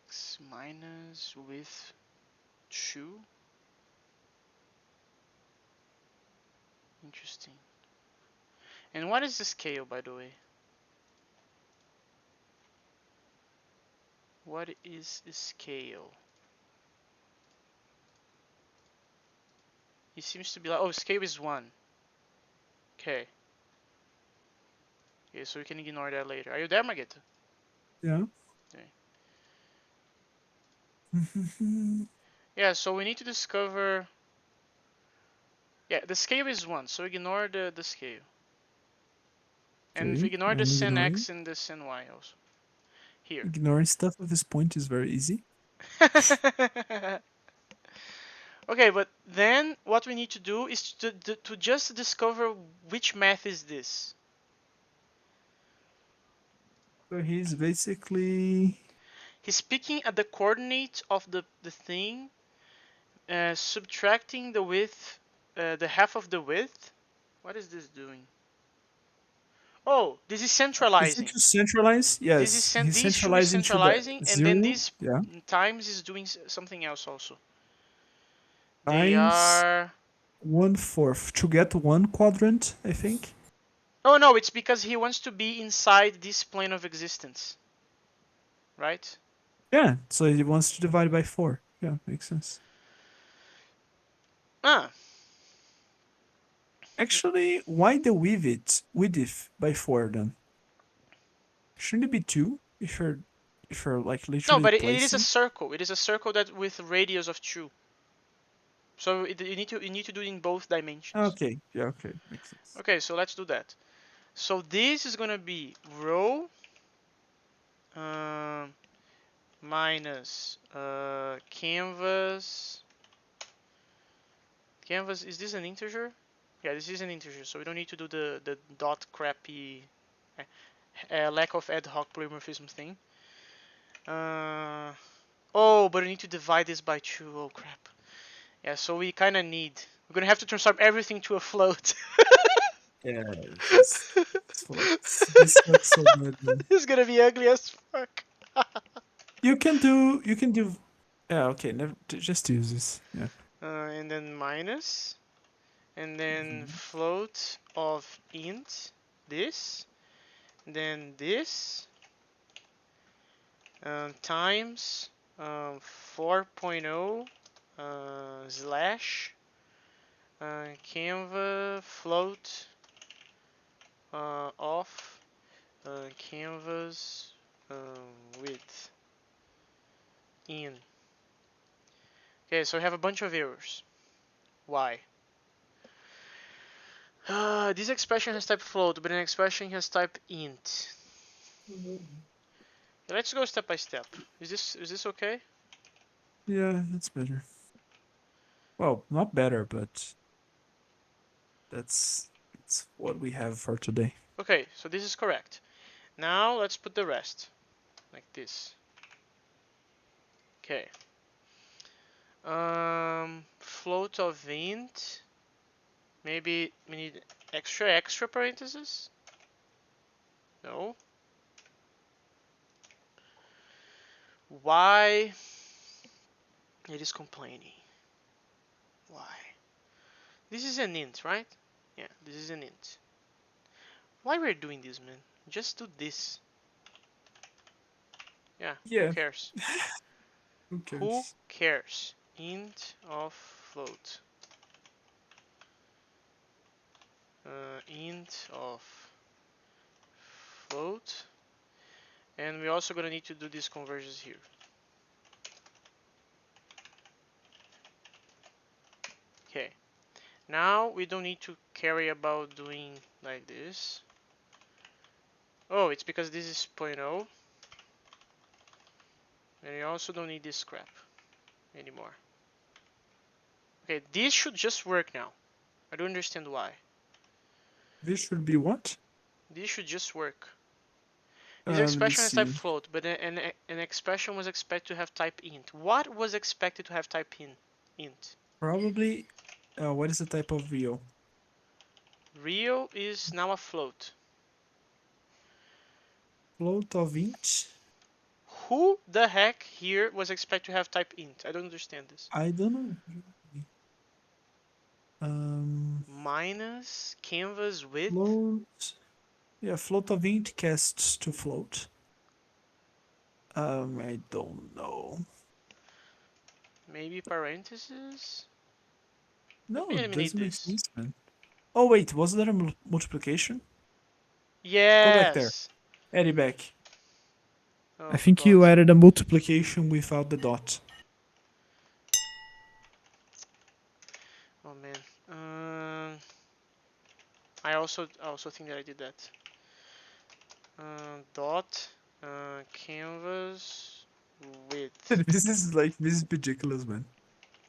S1: x minus with true. Interesting. And what is the scale, by the way? What is the scale? It seems to be like, oh, scale is 1. Okay. Okay, so we can ignore that later. Are you there, Magetta?
S2: Yeah.
S1: Okay. Yeah, so we need to discover. Yeah, the scale is 1, so ignore the scale. And
S2: Okay,
S1: ignore the
S2: I'm
S1: sin
S2: ignoring.
S1: x and the sin y also. Here.
S2: Ignoring stuff at this point is very easy.
S1: Okay, but then what we need to do is to just discover which math is this.
S2: So he's basically
S1: He's picking at the coordinate of the thing, subtracting the width, the half of the width. What is this doing? Oh, this is
S2: is it
S1: centralizing.
S2: to centralize?
S1: This is
S2: Yes, he's
S1: these two is
S2: centralizing to the
S1: centralizing, and then
S2: 0,
S1: this
S2: yeah,
S1: times is doing something else also. They
S2: times
S1: are.
S2: 1/4 to get one quadrant, I think.
S1: Oh no, it's because he wants to be inside this plane of existence, right?
S2: Yeah, so he wants to divide by 4. Yeah, makes sense.
S1: Ah,
S2: Actually, why the width by 4 then? Shouldn't it be 2 if you're like
S1: no,
S2: literally
S1: but it is a
S2: placing?
S1: circle. It is a circle that with radius of 2. So you need to do it in both dimensions.
S2: Okay, yeah, okay, makes sense.
S1: Okay, so let's do that. So this is gonna be rho um, minus canvas. Canvas, is this an integer? Yeah, this is an integer, so we don't need to do the dot crappy lack of ad hoc polymorphism thing. Oh, but we need to divide this by 2. Oh crap. Yeah, so we kind of need. We're gonna have to transform everything to a float.
S2: Yeah, this floats. This looks so good, man.
S1: It's gonna be ugly as fuck.
S2: You can do. Yeah, okay, never, just use this. Yeah.
S1: And then minus, and then
S2: Mhm.
S1: float of int this, then this times 4.0 slash canva float of canvas width in. Okay, so we have a bunch of errors. Why? This expression has type float, but an expression has type int. Let's go step by step. Is this okay?
S2: Yeah, that's better. Well, not better, but that's what we have for today.
S1: Okay, so this is correct. Now let's put the rest like this. Okay. Float of int. Maybe we need extra parentheses. No. Why it is complaining? Why? This is an int, right? Yeah, this is an int. Why we're doing this, man? Just do this. Yeah, who
S2: Yeah,
S1: cares?
S2: who
S1: Who
S2: cares?
S1: cares? Int of float. Int of float. And we're also gonna need to do these conversions here. Okay. Now we don't need to carry about doing like this. Oh, it's because this is 0.0. And we also don't need this crap anymore. Okay, this should just work now. I don't understand why.
S2: This should be what?
S1: This should just work. This
S2: Let me
S1: expression has type
S2: see.
S1: float, but an expression was expected to have type int. What was expected to have type int?
S2: Probably. What is the type of real?
S1: Real is now a float.
S2: Float of int.
S1: who the heck here was expected to have type int? I don't understand this.
S2: I don't know.
S1: Minus canvas width.
S2: Float. Yeah, float of int casts to float. I don't know.
S1: Maybe parentheses. Let me
S2: No, it
S1: eliminate
S2: doesn't make
S1: this.
S2: sense, man. Oh wait, was there a multiplication? Go back there.
S1: Yes.
S2: Add it back. I
S1: Oh
S2: think
S1: God.
S2: you added a multiplication without the dot.
S1: Oh man. I also think that I did that. Dot canvas width.
S2: This is ridiculous, man.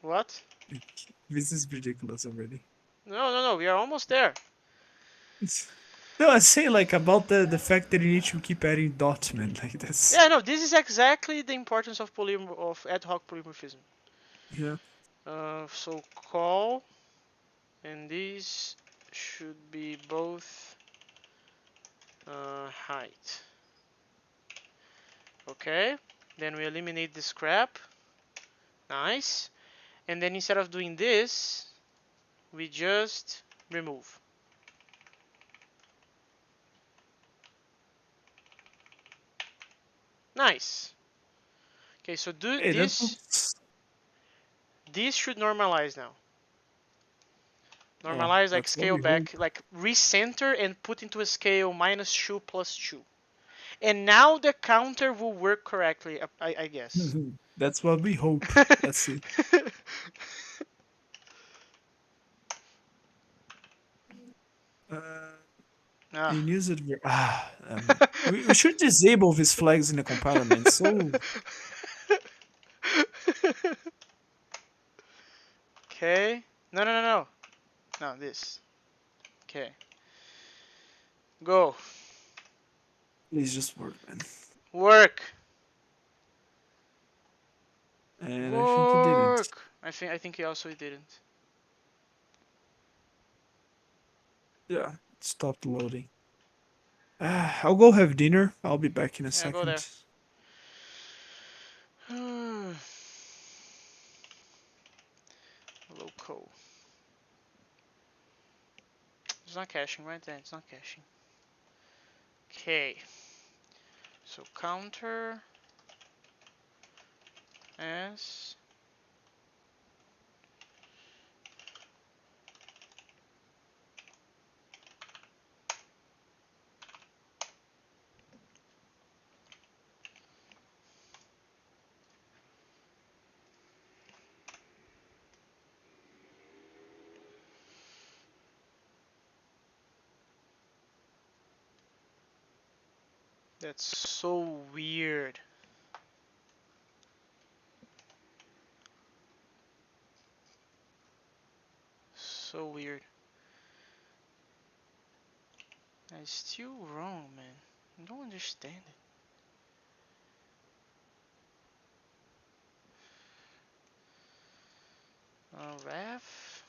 S1: What?
S2: Like, this is ridiculous already.
S1: No. We are almost there.
S2: No, I say like about the fact that you need to keep adding dots, man. Like that's
S1: Yeah, no. This is exactly the importance of ad hoc polymorphism.
S2: yeah.
S1: So call, and these should be both height. Okay. Then we eliminate this crap. Nice. And then instead of doing this, we just remove. Nice. Okay, so do
S2: Hey, that
S1: this.
S2: looks.
S1: This should normalize now.
S2: Oh,
S1: Normalize, like
S2: that's what
S1: scale
S2: we hope.
S1: back, like recenter and put into a scale -2 plus 2. And now the counter will work correctly, I guess.
S2: That's what we hope. Let's see. Uh,
S1: Ah.
S2: in user we should disable these flags in the compiler, man. So
S1: Okay. No. No, this. Okay. Go.
S2: please just work, man.
S1: Work.
S2: And I think it didn't.
S1: Work. I think he also didn't.
S2: Yeah, it stopped loading. I'll go have dinner. I'll be back in a
S1: Yeah, go
S2: second.
S1: there. Local. It's not caching, right? There, it's not caching. Okay. So counter as that's so weird. So weird. That's still wrong, man. I don't understand it. Ref.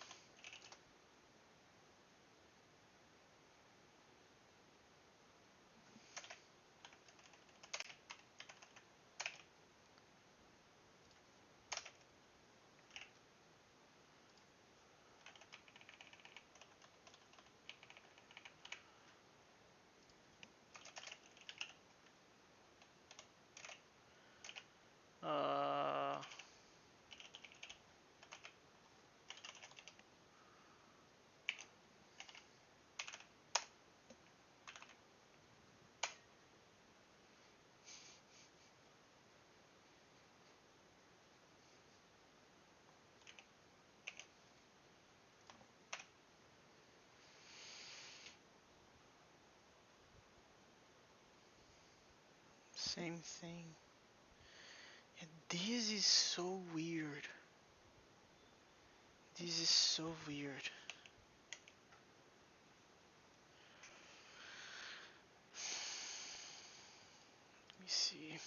S1: Uh, Same thing. And this is so weird. This is so weird. Let me see.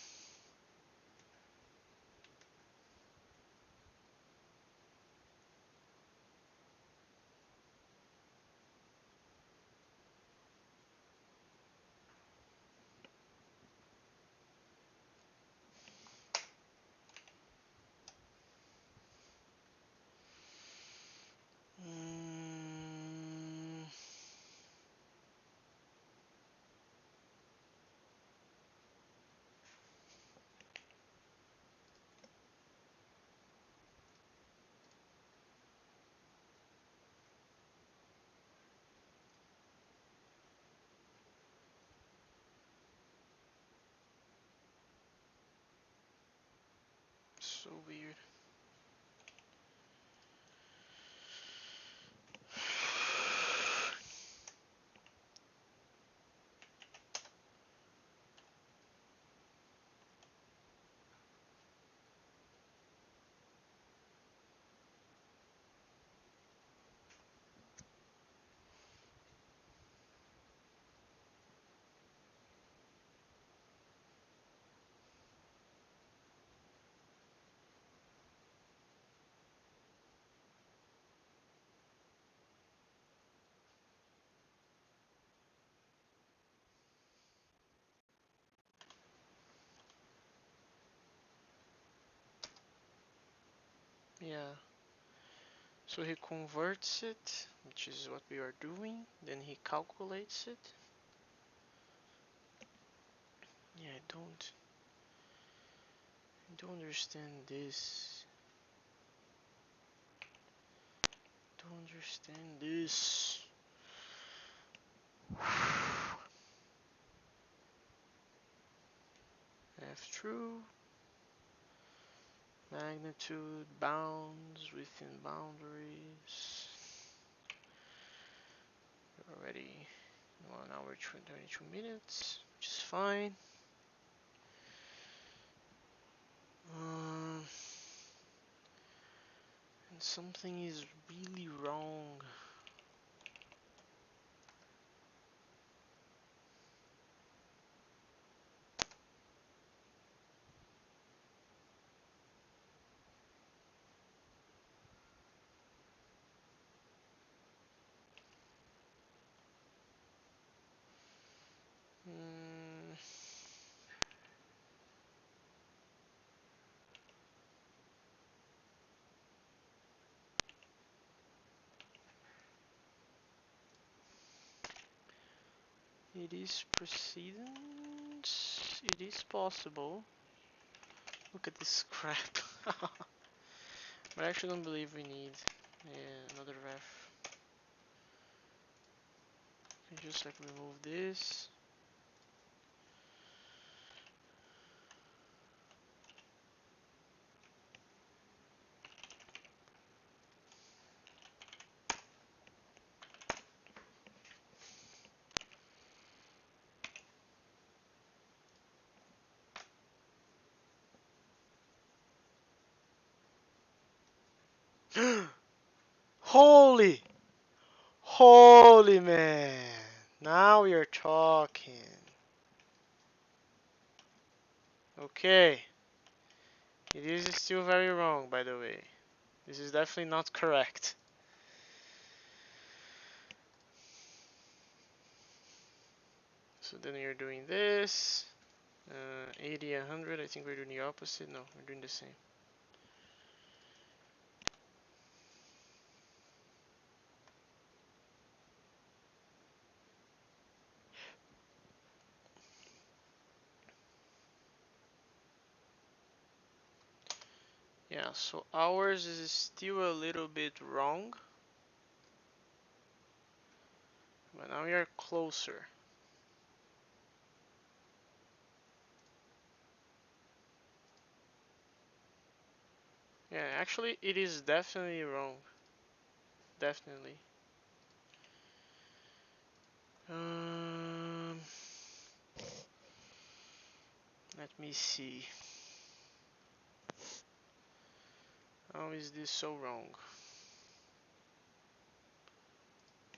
S1: So weird. Yeah. So he converts it, which is what we are doing. Then he calculates it. Yeah, I don't understand this. Don't understand this. F true. Magnitude bounds within boundaries. We're already 1 hour 22 minutes, which is fine. Um, and something is really wrong. Mm, it is precedence. It is possible. Look at this crap. But I actually don't believe we need another ref. You can just like remove this. Holy! Holy man! Now we are talking. Okay. It is still very wrong, by the way. This is definitely not correct. So then you're doing this. 80, 100. I think we're doing the opposite. No, we're doing the same. Yeah, so ours is still a little bit wrong. But now we are closer. Yeah, actually, it is definitely wrong. Definitely. Um, Let me see. How is this so wrong?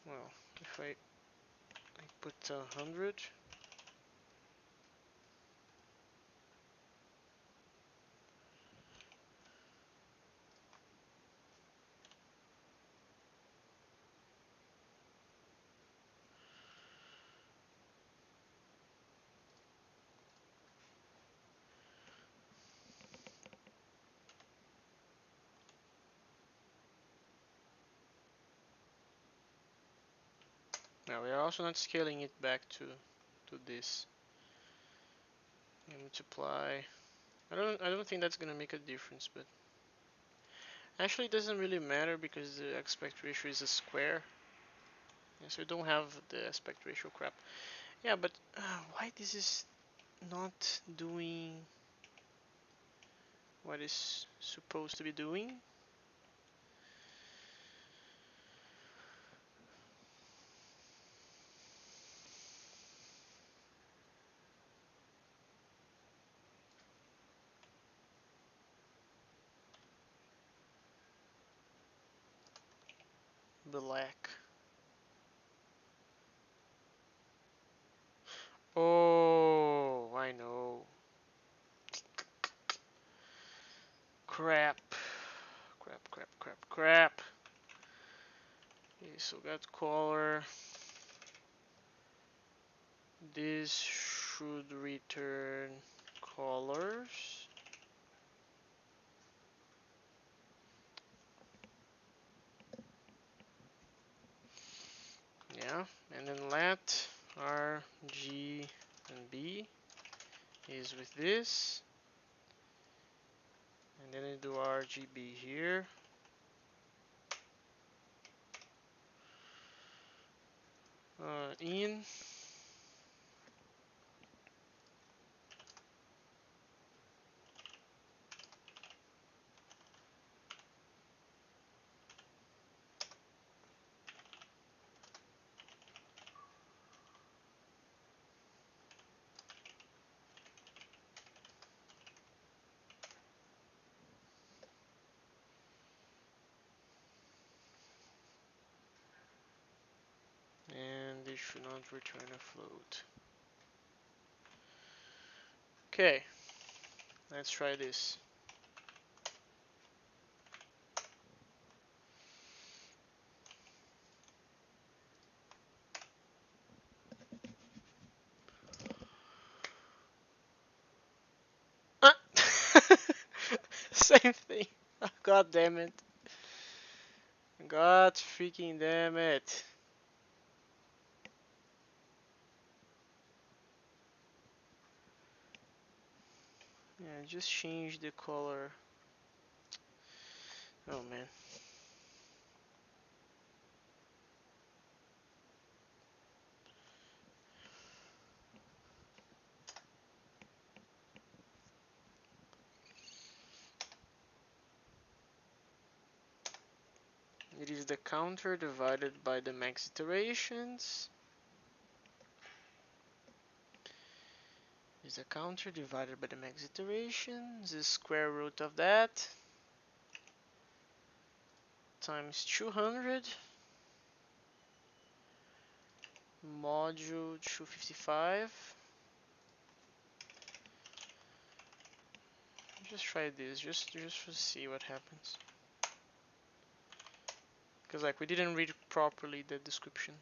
S1: Well, if I put 100. Now we are also not scaling it back to this. Multiply. I don't think that's gonna make a difference, but actually it doesn't really matter because the aspect ratio is a square. Yeah, so we don't have the aspect ratio crap. Yeah, but why this is not doing what it's supposed to be doing. Black. Oh, I know. Crap. Crap. Okay, so got color. This should return colors. Yeah, and then let R, G, and B is with this. And then I do RGB here. In. And this should not return a float. Okay, let's try this. Same thing. God damn it. God freaking damn it. Yeah, just change the color. Oh man. It is the counter divided by the max iterations. Is the counter divided by the max iterations. The square root of that times 200 module 255. Just try this, just to see what happens. Because like we didn't read properly the description.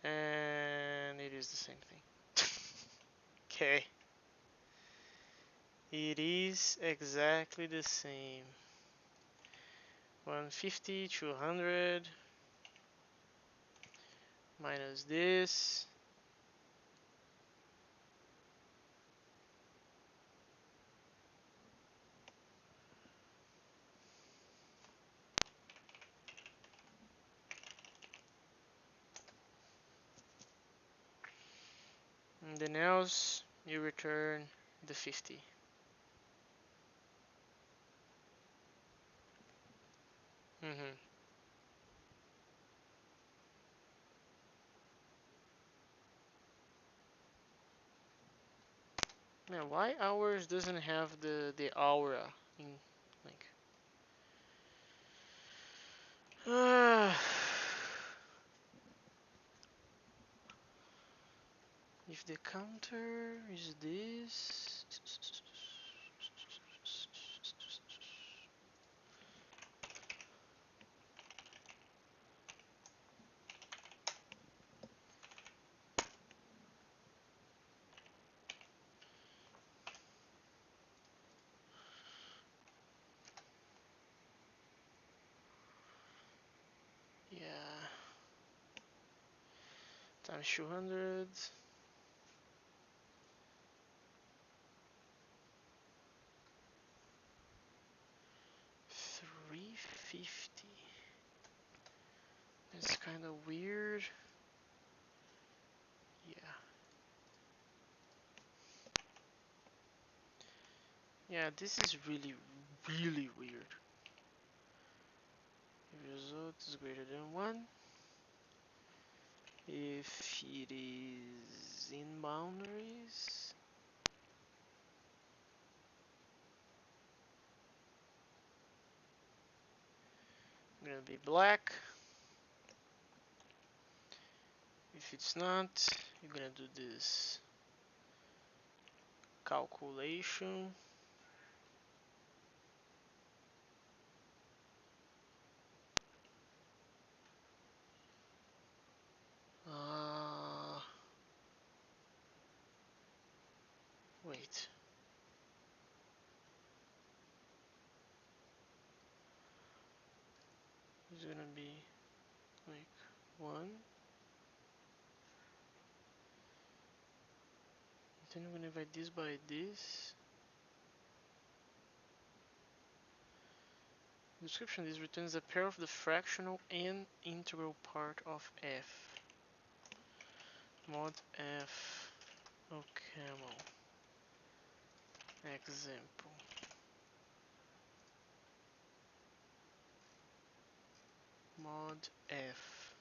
S1: And it is the same thing. Okay. It is exactly the same. 150, 200 minus this. And then else you return the 50. Man, why ours doesn't have the aura in like if the counter is this. Yeah, times 200. 350. That's kind of weird. Yeah. Yeah, this is really, really weird. If result is greater than 1, if it is in boundaries, I'm gonna be black. If it's not, you're gonna do this calculation. Uh, Wait. It's gonna be like 1. Then I'm gonna divide this by this. Description: this returns a pair of the fractional and integral part of f. Mod f OCaml. Example. Mod f.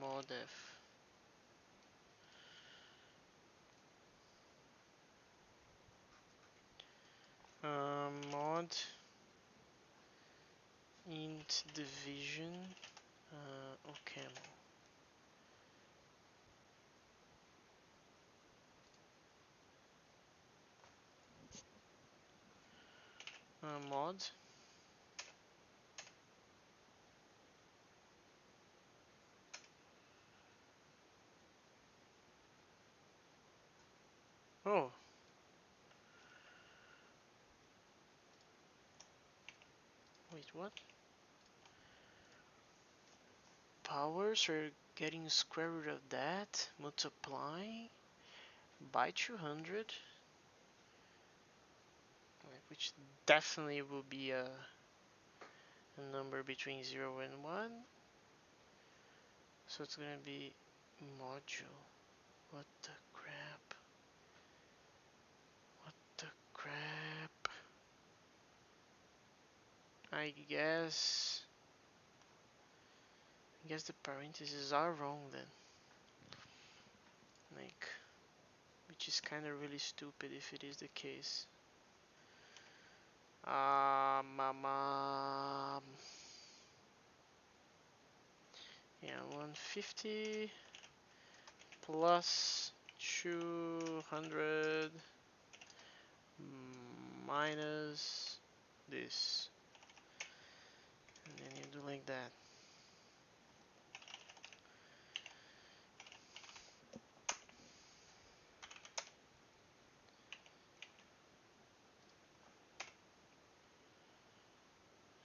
S1: Mod f. Mod int division OCaml. Mod oh wait, what? Powers are getting square root of that, multiplying by 200, which definitely will be a number between 0 and 1. So it's gonna be module. What the crap? What the crap? I guess the parentheses are wrong then. Like, which is kind of really stupid if it is the case. Yeah, 150 plus 200 minus this, and then you do like that.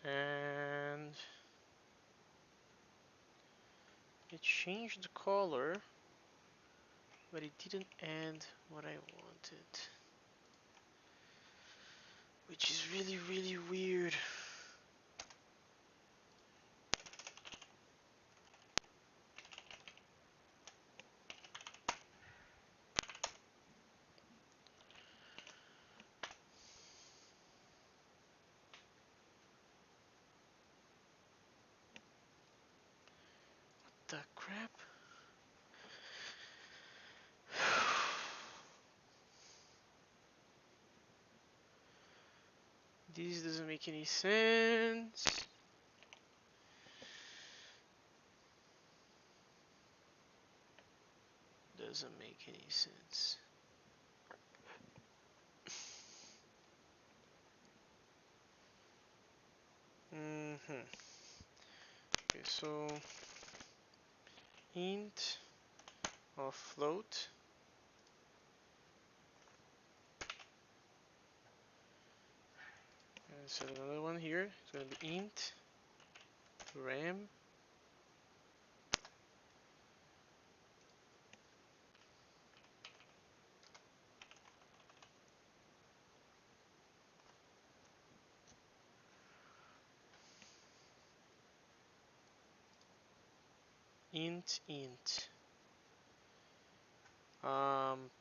S1: And it changed the color, but it didn't add what I wanted, which is really, really weird. The crap? This doesn't make any sense. Doesn't make any sense. Okay, so int of float. And set another one here. It's gonna be int ram int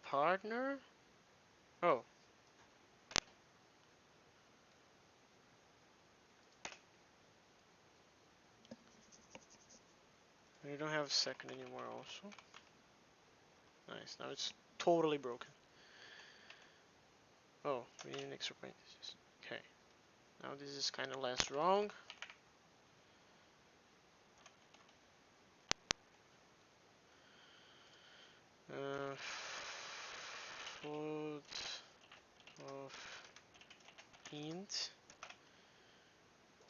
S1: partner Oh, we don't have a second anymore also. Nice, now it's totally broken. Oh, we need an extra parentheses. Okay, now this is kind of less wrong. Float of int,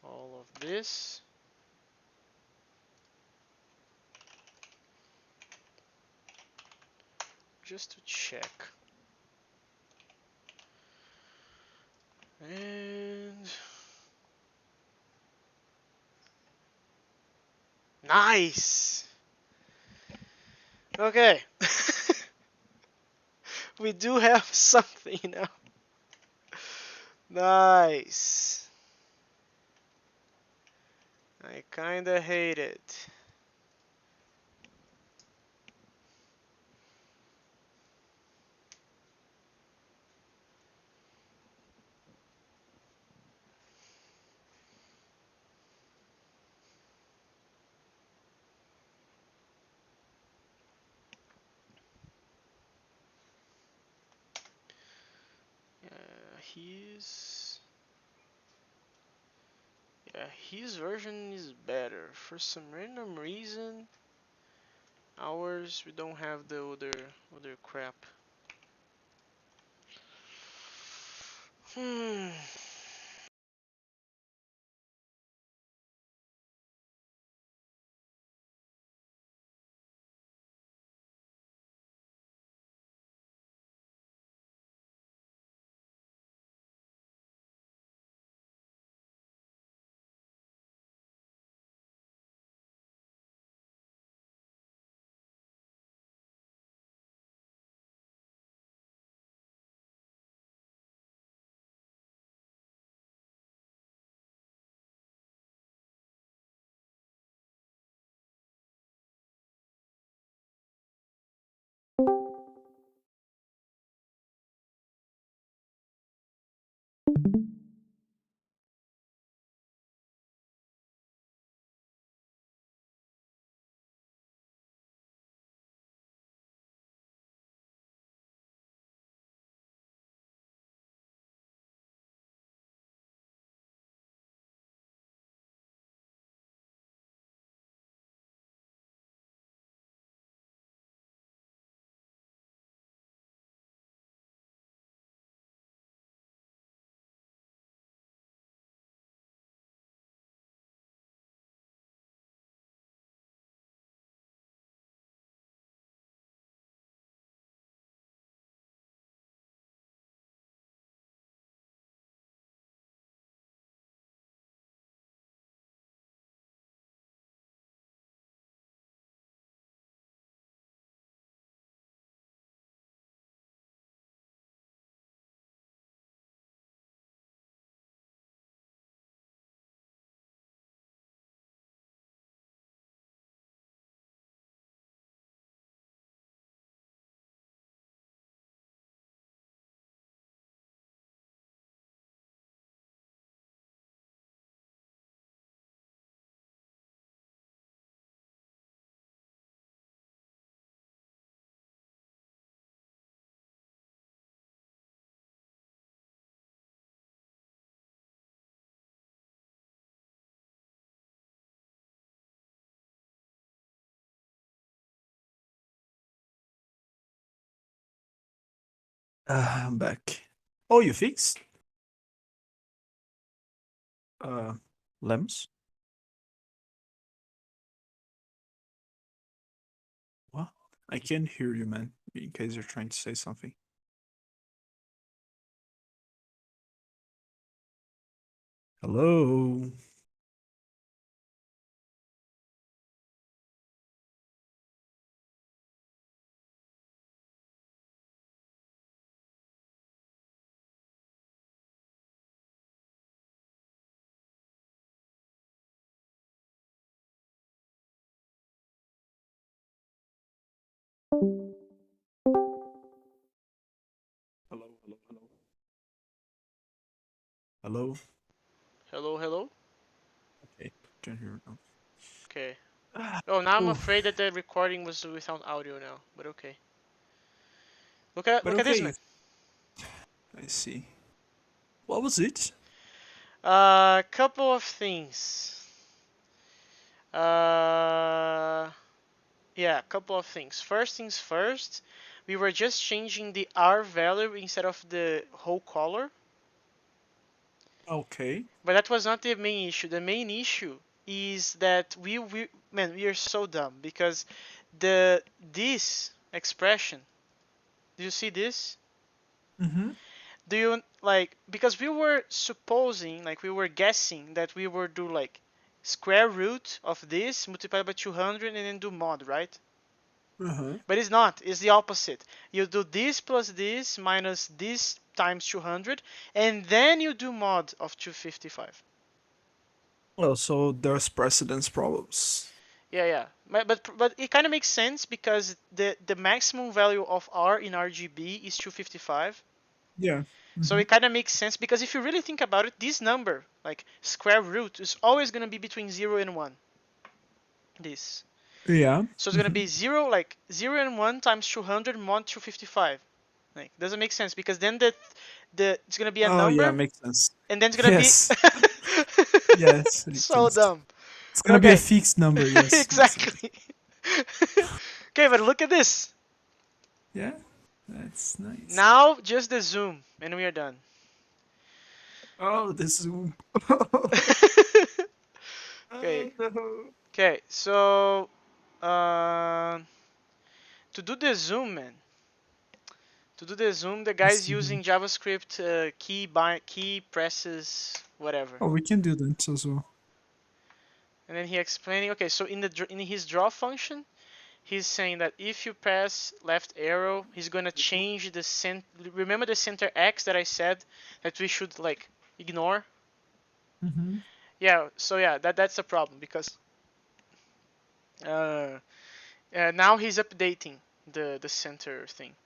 S1: all of this. Just to check. And nice. Okay. We do have something now. Nice. I kinda hate it. His his version is better. For some random reason, ours we don't have the other crap. Hmm.
S2: I'm back. Oh, you fixed? Lems? What? I can't hear you, man. In case you're trying to say something. Hello? Hello, hello. Hello?
S1: Hello, hello.
S2: Okay, can hear now.
S1: Okay.
S2: Ah,
S1: Oh, now I'm
S2: oh,
S1: afraid that the recording was without audio now, but okay.
S2: but
S1: Look at this,
S2: okay,
S1: man.
S2: I see. What was it?
S1: Couple of things. Uh, yeah, couple of things. First things first, we were just changing the R value instead of the whole color,
S2: Okay.
S1: but that was not the main issue. The main issue is that man, we are so dumb because this expression. Do you see this?
S2: Mm-hmm.
S1: Do you like because we were supposing like we were guessing that we would do like square root of this multiplied by 200 and then do mod, right?
S2: Uh-huh.
S1: But it's not. It's the opposite. You do this plus this minus this times 200 and then you do mod of 255.
S2: Well, so there's precedence problems.
S1: Yeah, yeah. But it kind of makes sense because the maximum value of R in RGB is 255.
S2: Yeah.
S1: So
S2: Mm-hmm.
S1: it kind of makes sense because if you really think about it, this number, like square root, is always going to be between 0 and 1. This.
S2: Yeah.
S1: So it's going to
S2: Mm-hmm.
S1: be 0, like 0 and 1 times 200 mod 255. Like, doesn't make sense because then the it's going to be a
S2: Oh, yeah,
S1: number
S2: makes sense.
S1: and then it's going to be
S2: Yes. Yes, makes
S1: so
S2: sense.
S1: dumb.
S2: It's
S1: But
S2: gonna be a
S1: okay.
S2: fixed number, yes, makes sense.
S1: Exactly. Okay, but look at this.
S2: Yeah, that's nice.
S1: Now just the zoom and we are done.
S2: Oh, this is.
S1: Okay.
S2: Oh no.
S1: Okay, so to do the zoom, man. To do the zoom, the
S2: Let's
S1: guy's
S2: see here.
S1: using JavaScript key presses whatever,
S2: Oh, we can do that as well.
S1: and then he explaining. Okay, so in his draw function, he's saying that if you press left arrow, he's gonna change the center. Remember the center X that I said that we should like ignore?
S2: Mm-hmm.
S1: Yeah. So yeah, that's a problem because uh, now he's updating the center thing,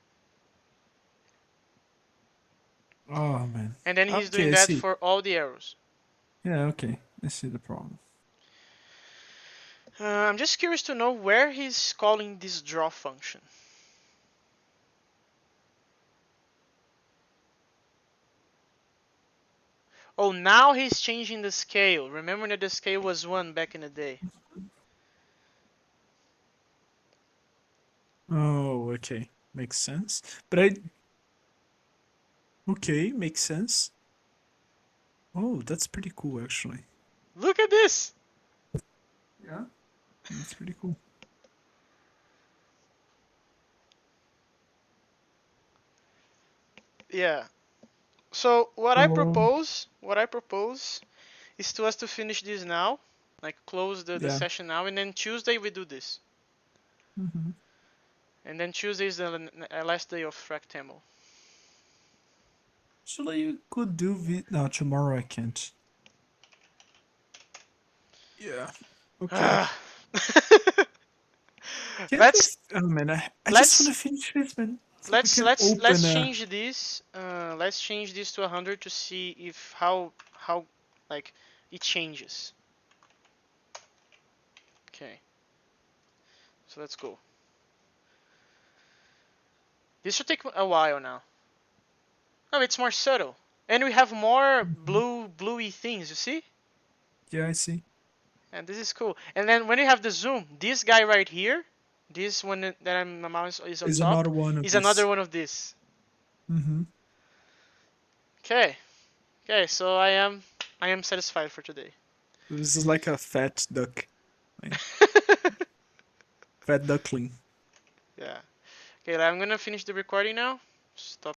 S2: Oh man.
S1: and then he's
S2: Okay,
S1: doing
S2: I
S1: that
S2: see.
S1: for all the arrows.
S2: Yeah, okay. I see the problem.
S1: I'm just curious to know where he's calling this draw function. Oh, now he's changing the scale. Remember that the scale was 1 back in the day.
S2: Oh, okay. Makes sense. But I. Okay, makes sense. Oh, that's pretty cool, actually.
S1: Look at this!
S2: Yeah, that's pretty cool.
S1: Yeah. So
S2: So,
S1: what I propose is to us to finish this now, like close the
S2: yeah.
S1: session now, and then Tuesday we do this.
S2: Mm-hmm.
S1: And then Tuesday is the last day of Fractaml.
S2: Actually, you could do no, tomorrow I can't. Yeah. Okay.
S1: Ah.
S2: Can't we?
S1: let's
S2: Oh man, I just want
S1: let's
S2: to finish this, man. So we
S1: let's
S2: can
S1: let's
S2: open
S1: let's
S2: a.
S1: change this. Let's change this to 100 to see if how like it changes. Okay. So let's go. This should take a while now. Oh, it's more subtle. And we have more
S2: Mhm.
S1: bluey things, you see?
S2: Yeah, I see.
S1: And this is cool. And then when you have the zoom, this guy right here, this one my mouse is on
S2: Is
S1: top,
S2: another one of
S1: is another
S2: this.
S1: one of this.
S2: Mm-hmm.
S1: Okay. Okay, so I am satisfied for today.
S2: This is like a fat duck, like fat duckling.
S1: Yeah. Okay, I'm gonna finish the recording now. Stop.